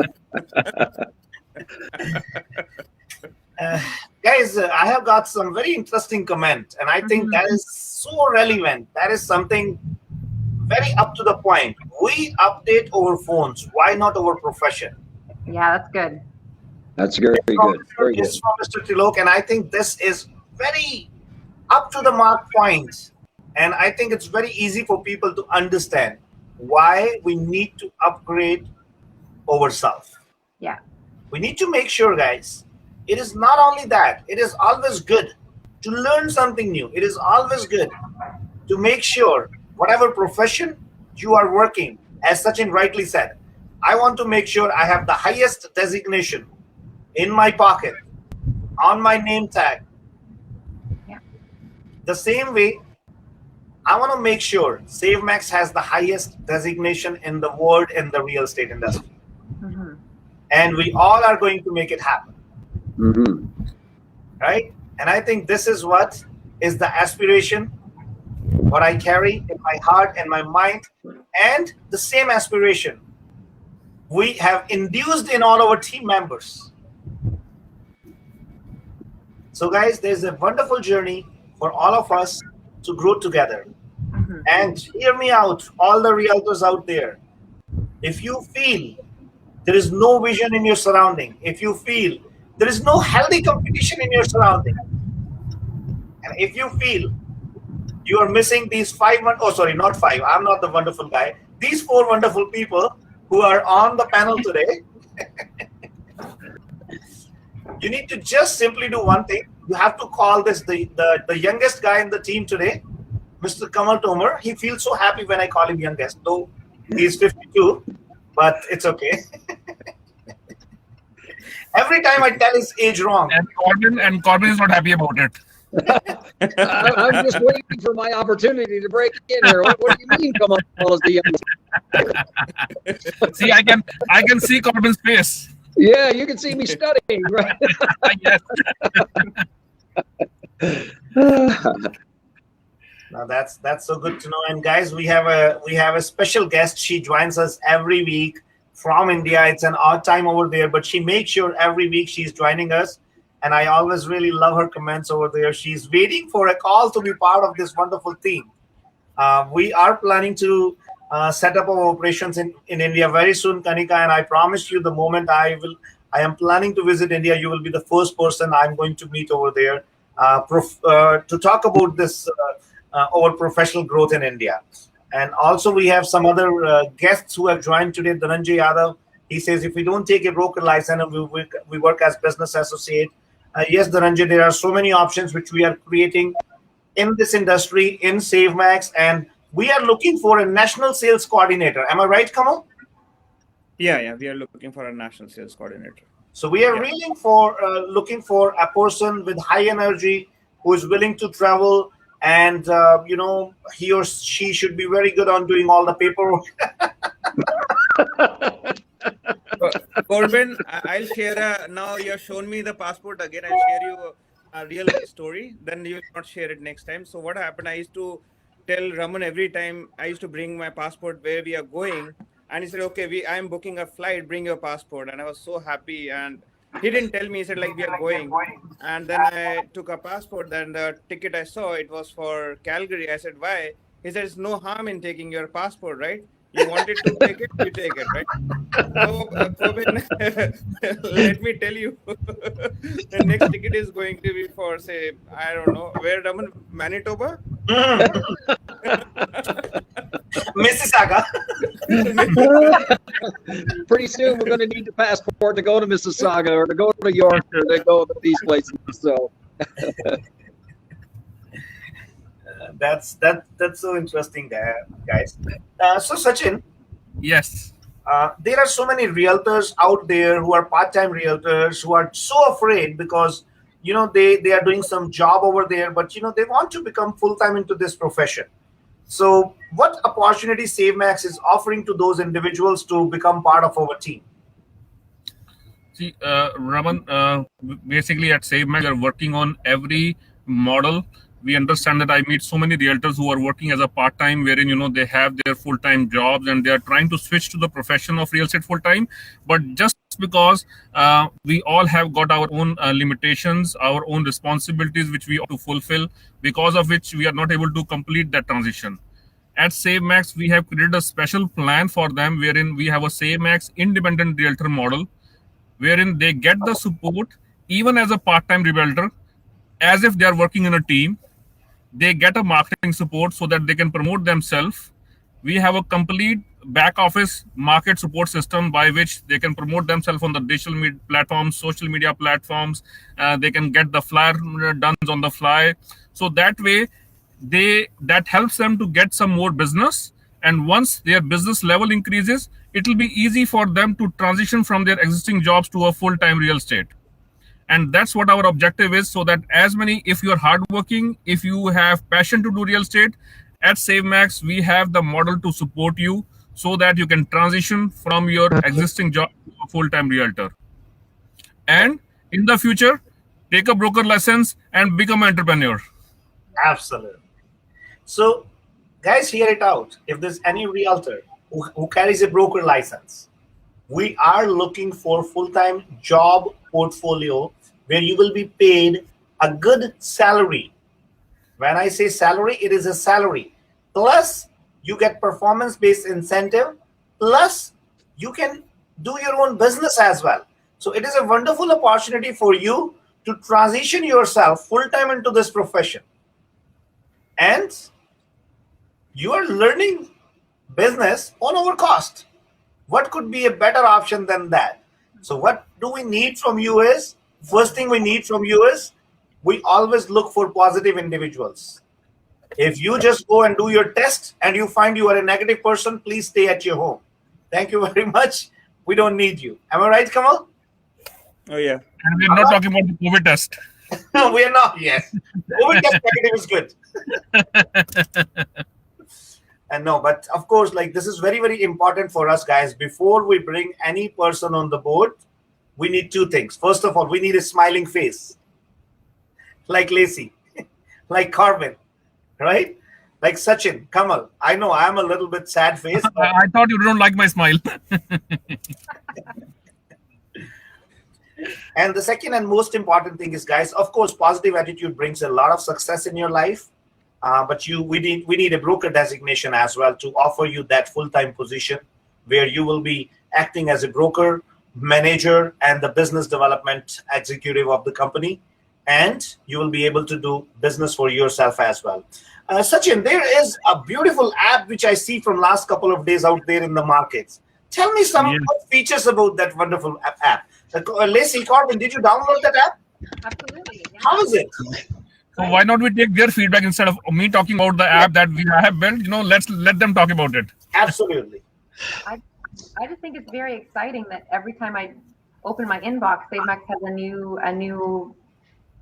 Guys, I have got some very interesting comment, and I think that is so relevant. That is something very up to the point. We update our phones. Why not our profession? Yeah, that's good. That's very good. Very good. It's from Mr. Tilok, and I think this is very up to the mark point. And I think it's very easy for people to understand why we need to upgrade ourselves. Yeah. We need to make sure, guys, it is not only that, it is always good to learn something new. It is always good to make sure whatever profession you are working, as Sachin rightly said, I want to make sure I have the highest designation in my pocket, on my name tag. Yeah. The same way, I want to make sure SaveMax has the highest designation in the world in the real estate industry. Mm-hmm. And we all are going to make it happen. Mm-hmm. Right? And I think this is what is the aspiration, what I carry in my heart and my mind, and the same aspiration we have induced in all our team members. So guys, there's a wonderful journey for all of us to grow together. Mm-hmm. And hear me out, all the realtors out there. If you feel there is no vision in your surrounding, if you feel there is no healthy competition in your surrounding, and if you feel you are missing these not five, I'm not the wonderful guy, these four wonderful people who are on the panel today, you need to just simply do one thing. You have to call this the youngest guy in the team today, Mr. Kamal Tomar. He feels so happy when I call him youngest, though he's 52, but it's okay. Every time I tell his age wrong. And Corbin is not happy about it. I'm just waiting for my opportunity to break in here. What do you mean, Kamal is the youngest? See, I can see Corbin's face. Yeah, you can see me studying, right? Yes. Now that's so good to know. And guys, we have a special guest. She joins us every week from India. It's an odd time over there, but she makes sure every week she's joining us. And I always really love her comments over there. She's waiting for a call to be part of this wonderful team. We are planning to set up our operations in India very soon, Kanika. And I promise you, the moment I am planning to visit India, you will be the first person I'm going to meet over there to talk about this our professional growth in India. And also we have some other guests who have joined today. Dhananjay Yadav, he says, if we don't take a broker license and we work as business associate. Yes, Dhananjay, there are so many options which we are creating in this industry, in SaveMax, and we are looking for a national sales coordinator. Am I right, Kamal? Yeah, we are looking for a national sales coordinator. So we are really looking for a person with high energy who is willing to travel, and he or she should be very good on doing all the paperwork. Korbin, I'll share. Now you have shown me the passport again. I'll share you a real story. Then you will not share it next time. So what happened? I used to tell Raman every time I used to bring my passport where we are going, and he said, "Okay, I am booking a flight. Bring your passport." And I was so happy. And he didn't tell me. He said, "Like we are going." And then I took a passport. Then the ticket I saw, it was for Calgary. I said, "Why?" He said, "It's no harm in taking your passport, right? You wanted to take it, you take it, right?" So, Korbin, let me tell you, the next ticket is going to be for, say, I don't know, where, Raman? Manitoba? Mississauga. Pretty soon we're going to need the passport to go to Mississauga or to go to York or to go to these places. So That's so interesting there, guys. So Sachin, Yes. there are so many realtors out there who are part-time realtors who are so afraid because they are doing some job over there, but they want to become full-time into this profession. So what opportunity SaveMax is offering to those individuals to become part of our team? See, Raman, basically at SaveMax, we are working on every model. We understand that I meet so many realtors who are working as a part-time, wherein, they have their full-time jobs and they are trying to switch to the profession of real estate full-time. But just because we all have got our own limitations, our own responsibilities, which we have to fulfill, because of which we are not able to complete that transition. At SaveMax, we have created a special plan for them, wherein we have a SaveMax independent realtor model, wherein they get the support even as a part-time realtor, as if they are working in a team. They get a marketing support so that they can promote themselves. We have a complete back office market support system by which they can promote themselves on the digital media platforms, social media platforms. They can get the flyer done on the fly. So that way, that helps them to get some more business. And once their business level increases, it will be easy for them to transition from their existing jobs to a full-time real estate. And that's what our objective is, so that if you are hardworking, if you have passion to do real estate, At SaveMax, we have the model to support you so that you can transition from your existing job to a full-time realtor. And in the future, take a broker license and become an entrepreneur. Absolutely. So, guys, hear it out. If there's any realtor who carries a broker license, we are looking for full-time job portfolio where you will be paid a good salary. When I say salary, it is a salary. Plus, you get performance-based incentive. Plus, you can do your own business as well. So it is a wonderful opportunity for you to transition yourself full-time into this profession. And you are learning business on our cost. What could be a better option than that? So what do we need from you is, first thing we need from you is, we always look for positive individuals. If you just go and do your test and you find you are a negative person, please stay at your home. Thank you very much. We don't need you. Am I right, Kamal? Oh yeah. And we're not talking about the COVID test. We are not yet. COVID test negative is good. And no, but of course, like this is very, very important for us, guys. Before we bring any person on the board, we need two things. First of all, we need a smiling face, like Lacey, like Korbin, right? Like Sachin, Kamal. I know I'm a little bit sad face. I thought you don't like my smile. And the second and most important thing is, guys, of course, positive attitude brings a lot of success in your life. But we need a broker designation as well to offer you that full-time position where you will be acting as a broker, manager, and the business development executive of the company. And you will be able to do business for yourself as well. Sachin, there is a beautiful app which I see from last couple of days out there in the markets. Tell me some features about that wonderful app. Lacey, Korbin, did you download that app? Absolutely. Yeah. How is it? So why not we take their feedback instead of me talking about the app that we have built? Let's let them talk about it. Absolutely. I just think it's very exciting that every time I open my inbox, SaveMax has a new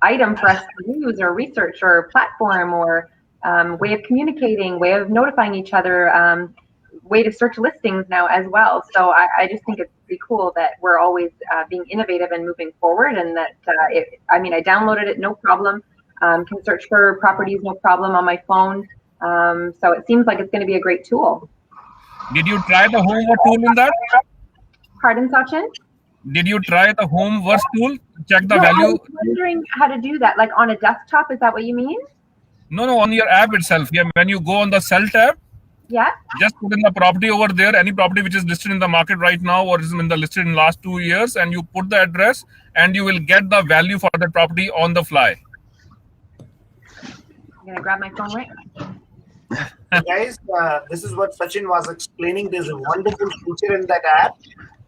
item for us to use or research or platform or way of communicating, way of notifying each other, way to search listings now as well. So I just think it's pretty cool that we're always being innovative and moving forward, and that I downloaded it, no problem. Can search for properties, no problem, on my phone. So it seems like it's going to be a great tool. Did you try the homework tool in that? Pardon, Sachin? Did you try the homework tool to check the No, I value? was wondering how to do that, like on a desktop. Is that what you mean? No, on your app itself. Yeah, when you go on the sell tab, Yeah. just put in the property over there, any property which is listed in the market right now or is listed in the last 2 years, and you put the address, and you will get the value for the property on the fly. I'm gonna grab my phone right now. Guys, this is what Sachin was explaining. There's a wonderful feature in that app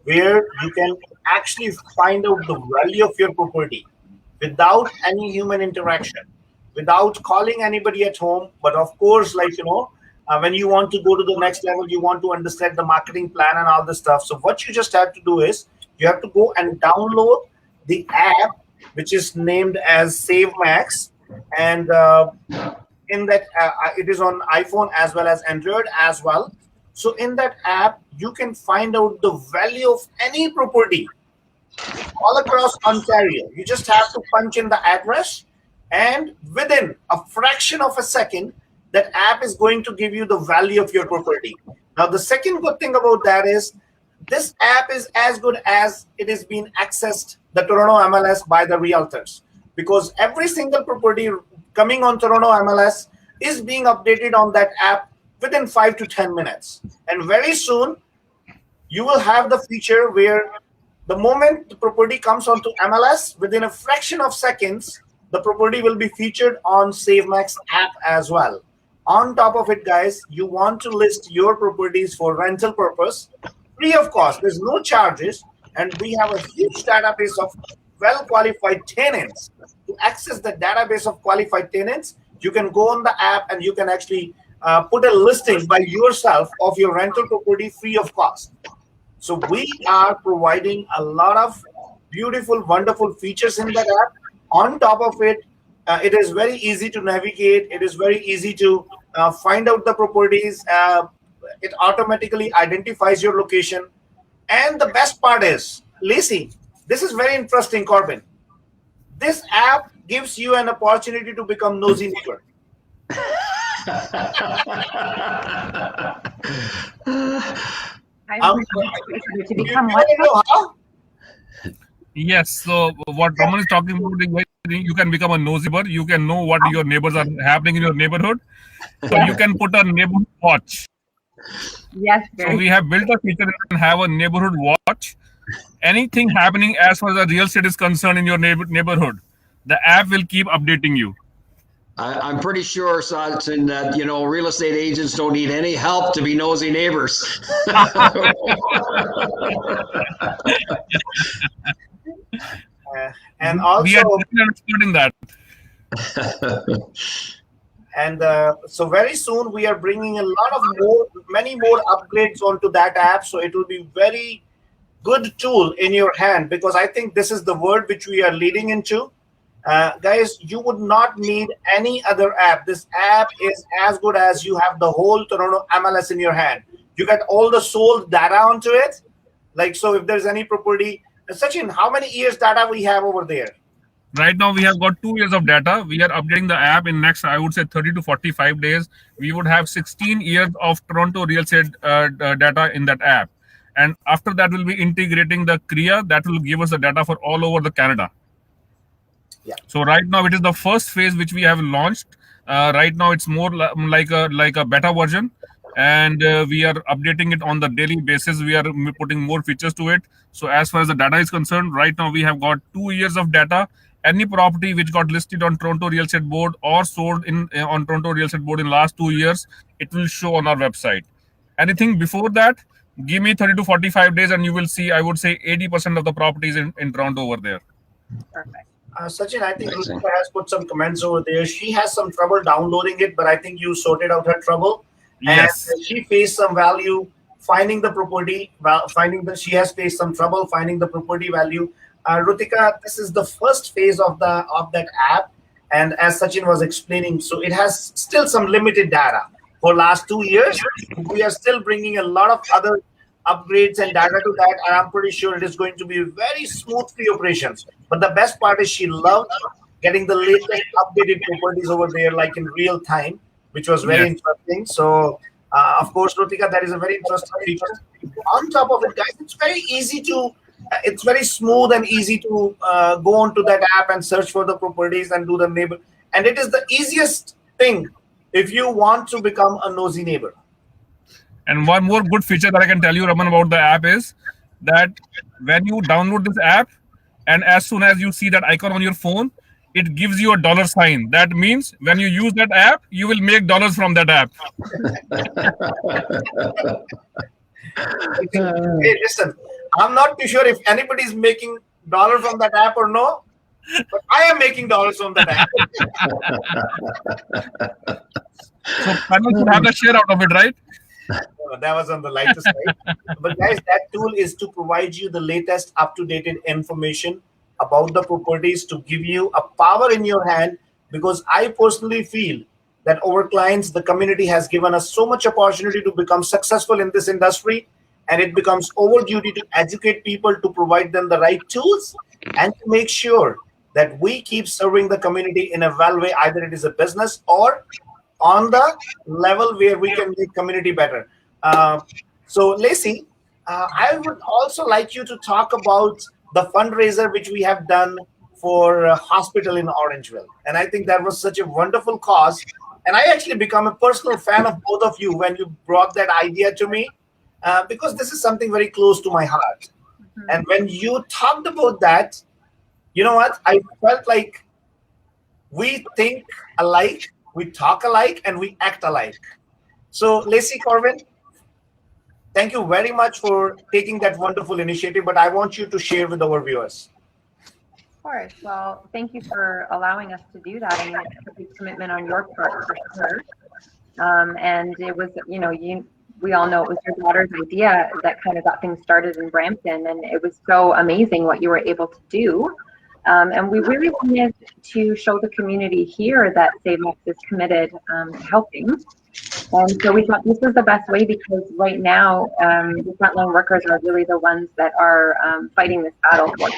where you can actually find out the value of your property without any human interaction, without calling anybody at home. But of course, when you want to go to the next level, you want to understand the marketing plan and all this stuff. So what you just have to do is you have to go and download the app, which is named as SaveMax, and in that it is on iPhone as well as Android as well. So in that app, you can find out the value of any property all across Ontario. You just have to punch in the address, and within a fraction of a second, that app is going to give you the value of your property. Now, the second good thing about that is this app is as good as it is being accessed, the Toronto MLS, by the realtors, because every single property coming on Toronto MLS is being updated on that app within 5 to 10 minutes. And very soon, you will have the feature where the moment the property comes onto MLS, within a fraction of seconds, the property will be featured on SaveMax app as well. On top of it, guys, you want to list your properties for rental purpose, free of cost. There's no charges, and we have a huge database of well-qualified tenants. To access the database of qualified tenants, you can go on the app and you can actually put a listing by yourself of your rental property free of cost. So we are providing a lot of beautiful, wonderful features in that app. On top of it, it is very easy to navigate. It is very easy to find out the properties. It automatically identifies your location. And the best part is, Lacey, this is very interesting, Corbin. This app gives you an opportunity to become nosy neighbor. I Um, wish to you become want what? to know how? Yes. So what Raman is talking about is you can become a nosy neighbor. You can know what your neighbors are happening in your neighborhood. So you can put a neighborhood watch. Yes, So very. we have built a feature that can have a neighborhood watch. Anything happening as far as the real estate is concerned in your neighborhood, the app will keep updating you. I'm pretty sure, Sachin, that real estate agents don't need any help to be nosy neighbors. And We are also, definitely expert in that. and so very soon we are bringing a lot of many more upgrades onto that app. So it will be very good tool in your hand, because I think this is the word which we are leading into. Guys, you would not need any other app. This app is as good as you have the whole Toronto MLS in your hand. You get all the sold data onto it. Like, so if there's any property, Sachin, how many years data we have over there? Right now, we have got 2 years of data. We are updating the app in next, I would say, 30 to 45 days. We would have 16 years of Toronto real estate data in that app. And after that, we'll be integrating the Kriya that will give us the data for all over the Canada. Yeah. So right now, it is the first phase which we have launched. Right now, it's more like a beta version, and we are updating it on the daily basis. We are putting more features to it. So as far as the data is concerned, right now we have got 2 years of data. Any property which got listed on Toronto Real Estate Board or sold in on Toronto Real Estate Board in last 2 years, it will show on our website. Anything before that, give me 30 to 45 days, and you will see. I would say 80% of the properties in Toronto over there. Perfect. Sachin, I think Gupta has put some comments over there. She has some trouble downloading it, but I think you sorted out her trouble. Yes. And she faced some value finding the property. She has faced some trouble finding the property value. Rutika, this is the first phase of that app, and as Sachin was explaining, so it has still some limited data for last 2 years. We are still bringing a lot of other upgrades and data to that, and I'm pretty sure it is going to be very smooth free operations. But the best part is she loved getting the latest updated properties over there, like in real time, which was very interesting. So, of course, Rutika, that is a very interesting feature. On top of it, guys, it's very smooth and easy to go onto that app and search for the properties and do the neighbor. And it is the easiest thing if you want to become a nosy neighbor. And one more good feature that I can tell you, Raman, about the app is that when you download this app, and as soon as you see that icon on your phone, it gives you a dollar sign. That means when you use that app, you will make dollars from that app. Hey, listen, I'm not too sure if anybody's making dollars from that app or no, but I am making dollars from that app. So panel should have a share out of it, right? That was on the lighter side. But guys, that tool is to provide you the latest up-to-date information about the properties, to give you a power in your hand, because I personally feel that our clients, the community has given us so much opportunity to become successful in this industry, and it becomes our duty to educate people, to provide them the right tools, and to make sure that we keep serving the community in a well way, either it is a business or on the level where we can make community better. So, Lacey, I would also like you to talk about the fundraiser which we have done for a hospital in Orangeville. And I think that was such a wonderful cause. And I actually become a personal fan of both of you when you brought that idea to me, because this is something very close to my heart. Mm-hmm. And when you talked about that, you know what? I felt like we think alike, we talk alike, and we act alike. So, Lacey, Corbin, thank you very much for taking that wonderful initiative, but I want you to share with our viewers. Of course. Well, thank you for allowing us to do that. I mean, it's a big commitment on your part, for sure. And it was, we all know it was your daughter's idea that kind of got things started in Brampton, and it was so amazing what you were able to do. And we really wanted to show the community here that SaveMax is committed to helping. And so we thought this was the best way because right now the frontline workers are really the ones that are fighting this battle for us.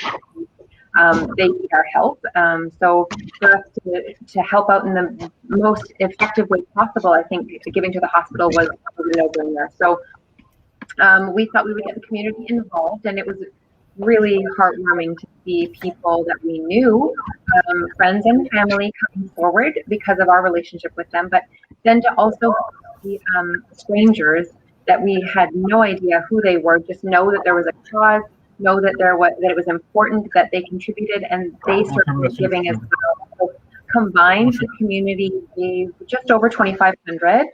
They need our help. So for us to help out in the most effective way possible, I think giving to the hospital was a no-brainer. So we thought we would get the community involved, and it was really heartwarming to see people that we knew, friends and family, coming forward because of our relationship with them, but then to also see strangers that we had no idea who they were, just know that there was a cause, know that that it was important, that they contributed, and they started giving as well. So combined, the community gave just over 2,500.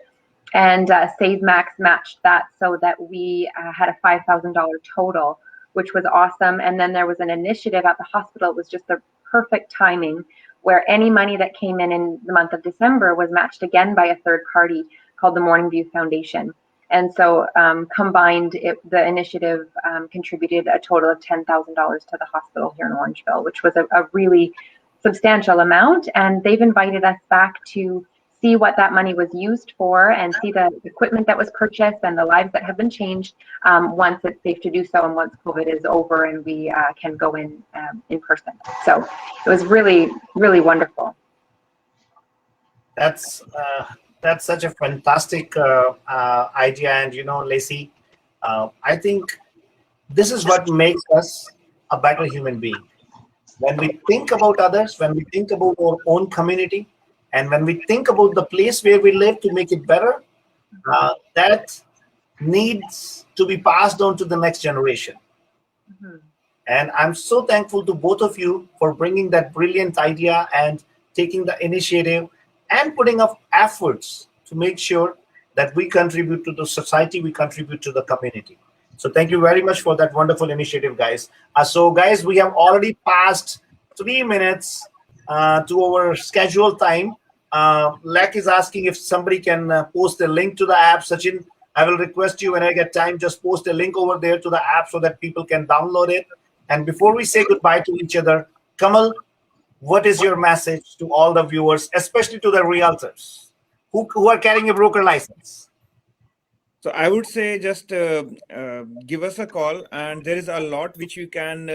And Save Max matched that so that we had a $5,000 total, which was awesome. And then there was an initiative at the hospital. It was just the perfect timing where any money that came in the month of December was matched again by a third party called the Morning View Foundation. And so combined, the initiative contributed a total of $10,000 to the hospital here in Orangeville, which was a really substantial amount. And they've invited us back to see what that money was used for and see the equipment that was purchased and the lives that have been changed once it's safe to do so and once COVID is over and we can go in person. So it was really, really wonderful. That's such a fantastic idea. And, Lacey, I think this is what makes us a better human being. When we think about others, when we think about our own community, and when we think about the place where we live to make it better, that needs to be passed on to the next generation. Mm-hmm. And I'm so thankful to both of you for bringing that brilliant idea and taking the initiative and putting up efforts to make sure that we contribute to the society, we contribute to the community. So thank you very much for that wonderful initiative, guys. So guys, we have already passed 3 minutes to our scheduled time. Lek is asking if somebody can post a link to the app. Sachin, I will request you when I get time, just post a link over there to the app so that people can download it. And before we say goodbye to each other, Kamal, what is your message to all the viewers, especially to the realtors who are carrying a broker license? So I would say just give us a call, and there is a lot which you can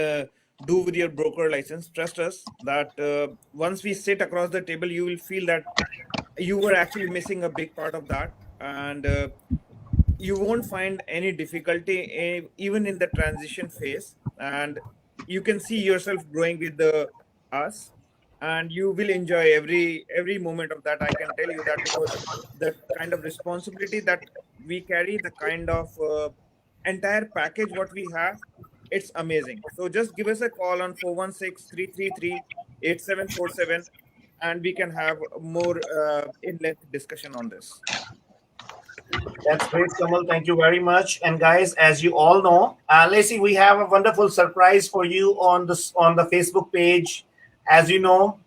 do with your broker license. Trust us that once we sit across the table, you will feel that you were actually missing a big part of that, and you won't find any difficulty even in the transition phase, and you can see yourself growing with us, and you will enjoy every moment of that. I can tell you that, because the kind of responsibility that we carry, the kind of entire package what we have, it's amazing. So just give us a call on 416-333-8747, and we can have more in-length discussion on this. That's great, Kamal. Thank you very much. And guys, as you all know, Lacey, we have a wonderful surprise for you on the Facebook page. As you know,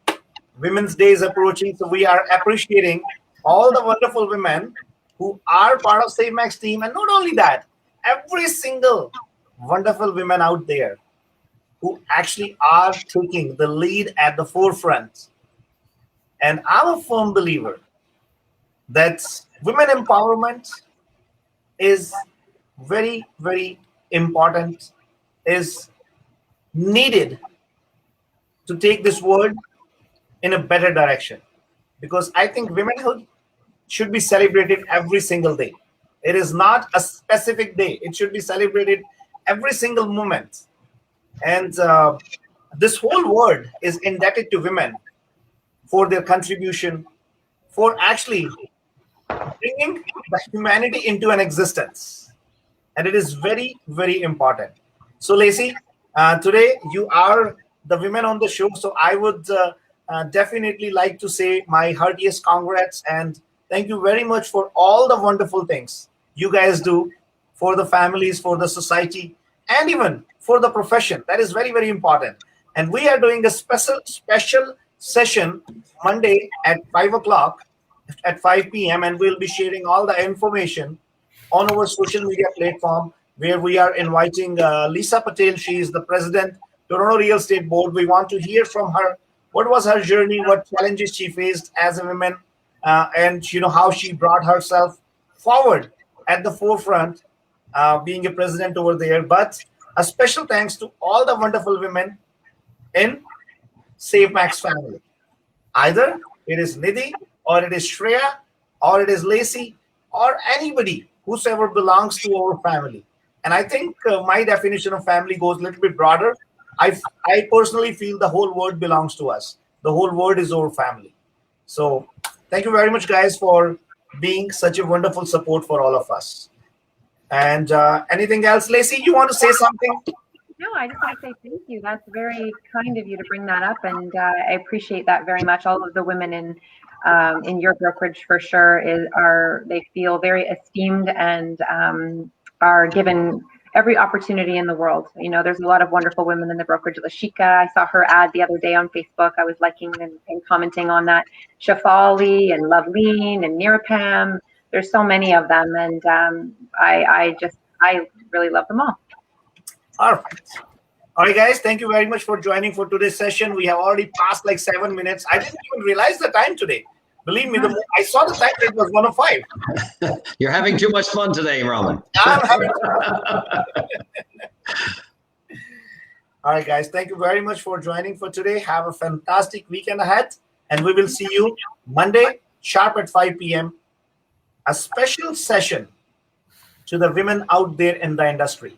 Women's Day is approaching, so we are appreciating all the wonderful women who are part of Save Max team, and not only that, every single wonderful women out there who actually are taking the lead at the forefront. And I'm a firm believer that women empowerment is very, very important, is needed to take this world in a better direction. Because I think womanhood should be celebrated every single day. It is not a specific day. It should be celebrated every single moment. And this whole world is indebted to women for their contribution, for actually bringing the humanity into an existence. And it is very, very important. So Lacey, today you are the women on the show. So I would definitely like to say my heartiest congrats and thank you very much for all the wonderful things you guys do for the families, for the society, and even for the profession. That is very, very important. And we are doing a special session Monday at 5 o'clock at 5 p.m. and we'll be sharing all the information on our social media platform where we are inviting Lisa Patel. She is the president, Toronto Real Estate Board. We want to hear from her. What was her journey? What challenges she faced as a woman? And how she brought herself forward at the forefront, being a president over there. But a special thanks to all the wonderful women in Save Max family. Either it is Nidhi, or it is Shreya, or it is Lacey, or anybody whosoever belongs to our family. And I think my definition of family goes a little bit broader. I personally feel the whole world belongs to us. The whole world is our family. So thank you very much, guys, for being such a wonderful support for all of us. And anything else, Lacey? You want to say something? No, I just want to say thank you. That's very kind of you to bring that up, and I appreciate that very much. All of the women in your brokerage, for sure, they feel very esteemed and are given every opportunity in the world. You know, there's a lot of wonderful women in the brokerage. Lashika, I saw her ad the other day on Facebook. I was liking and commenting on that. Shafali and Loveleen and Nirapam. There's so many of them, and I really love them all. All right. All right, guys. Thank you very much for joining for today's session. We have already passed like 7 minutes. I didn't even realize the time today. Believe me, I saw the time, it was 1:05. You're having too much fun today, Raman. I'm having All right, guys. Thank you very much for joining for today. Have a fantastic weekend ahead. And we will see you Monday, sharp at 5 p.m. A special session to the women out there in the industry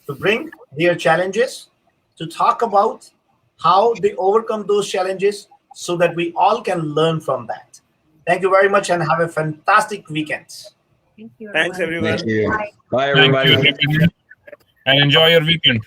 to bring their challenges, to talk about how they overcome those challenges so that we all can learn from that. Thank you very much and have a fantastic weekend. Thank you. Thanks, everyone. Thank you. Bye. Bye, everybody. Thank you. And enjoy your weekend.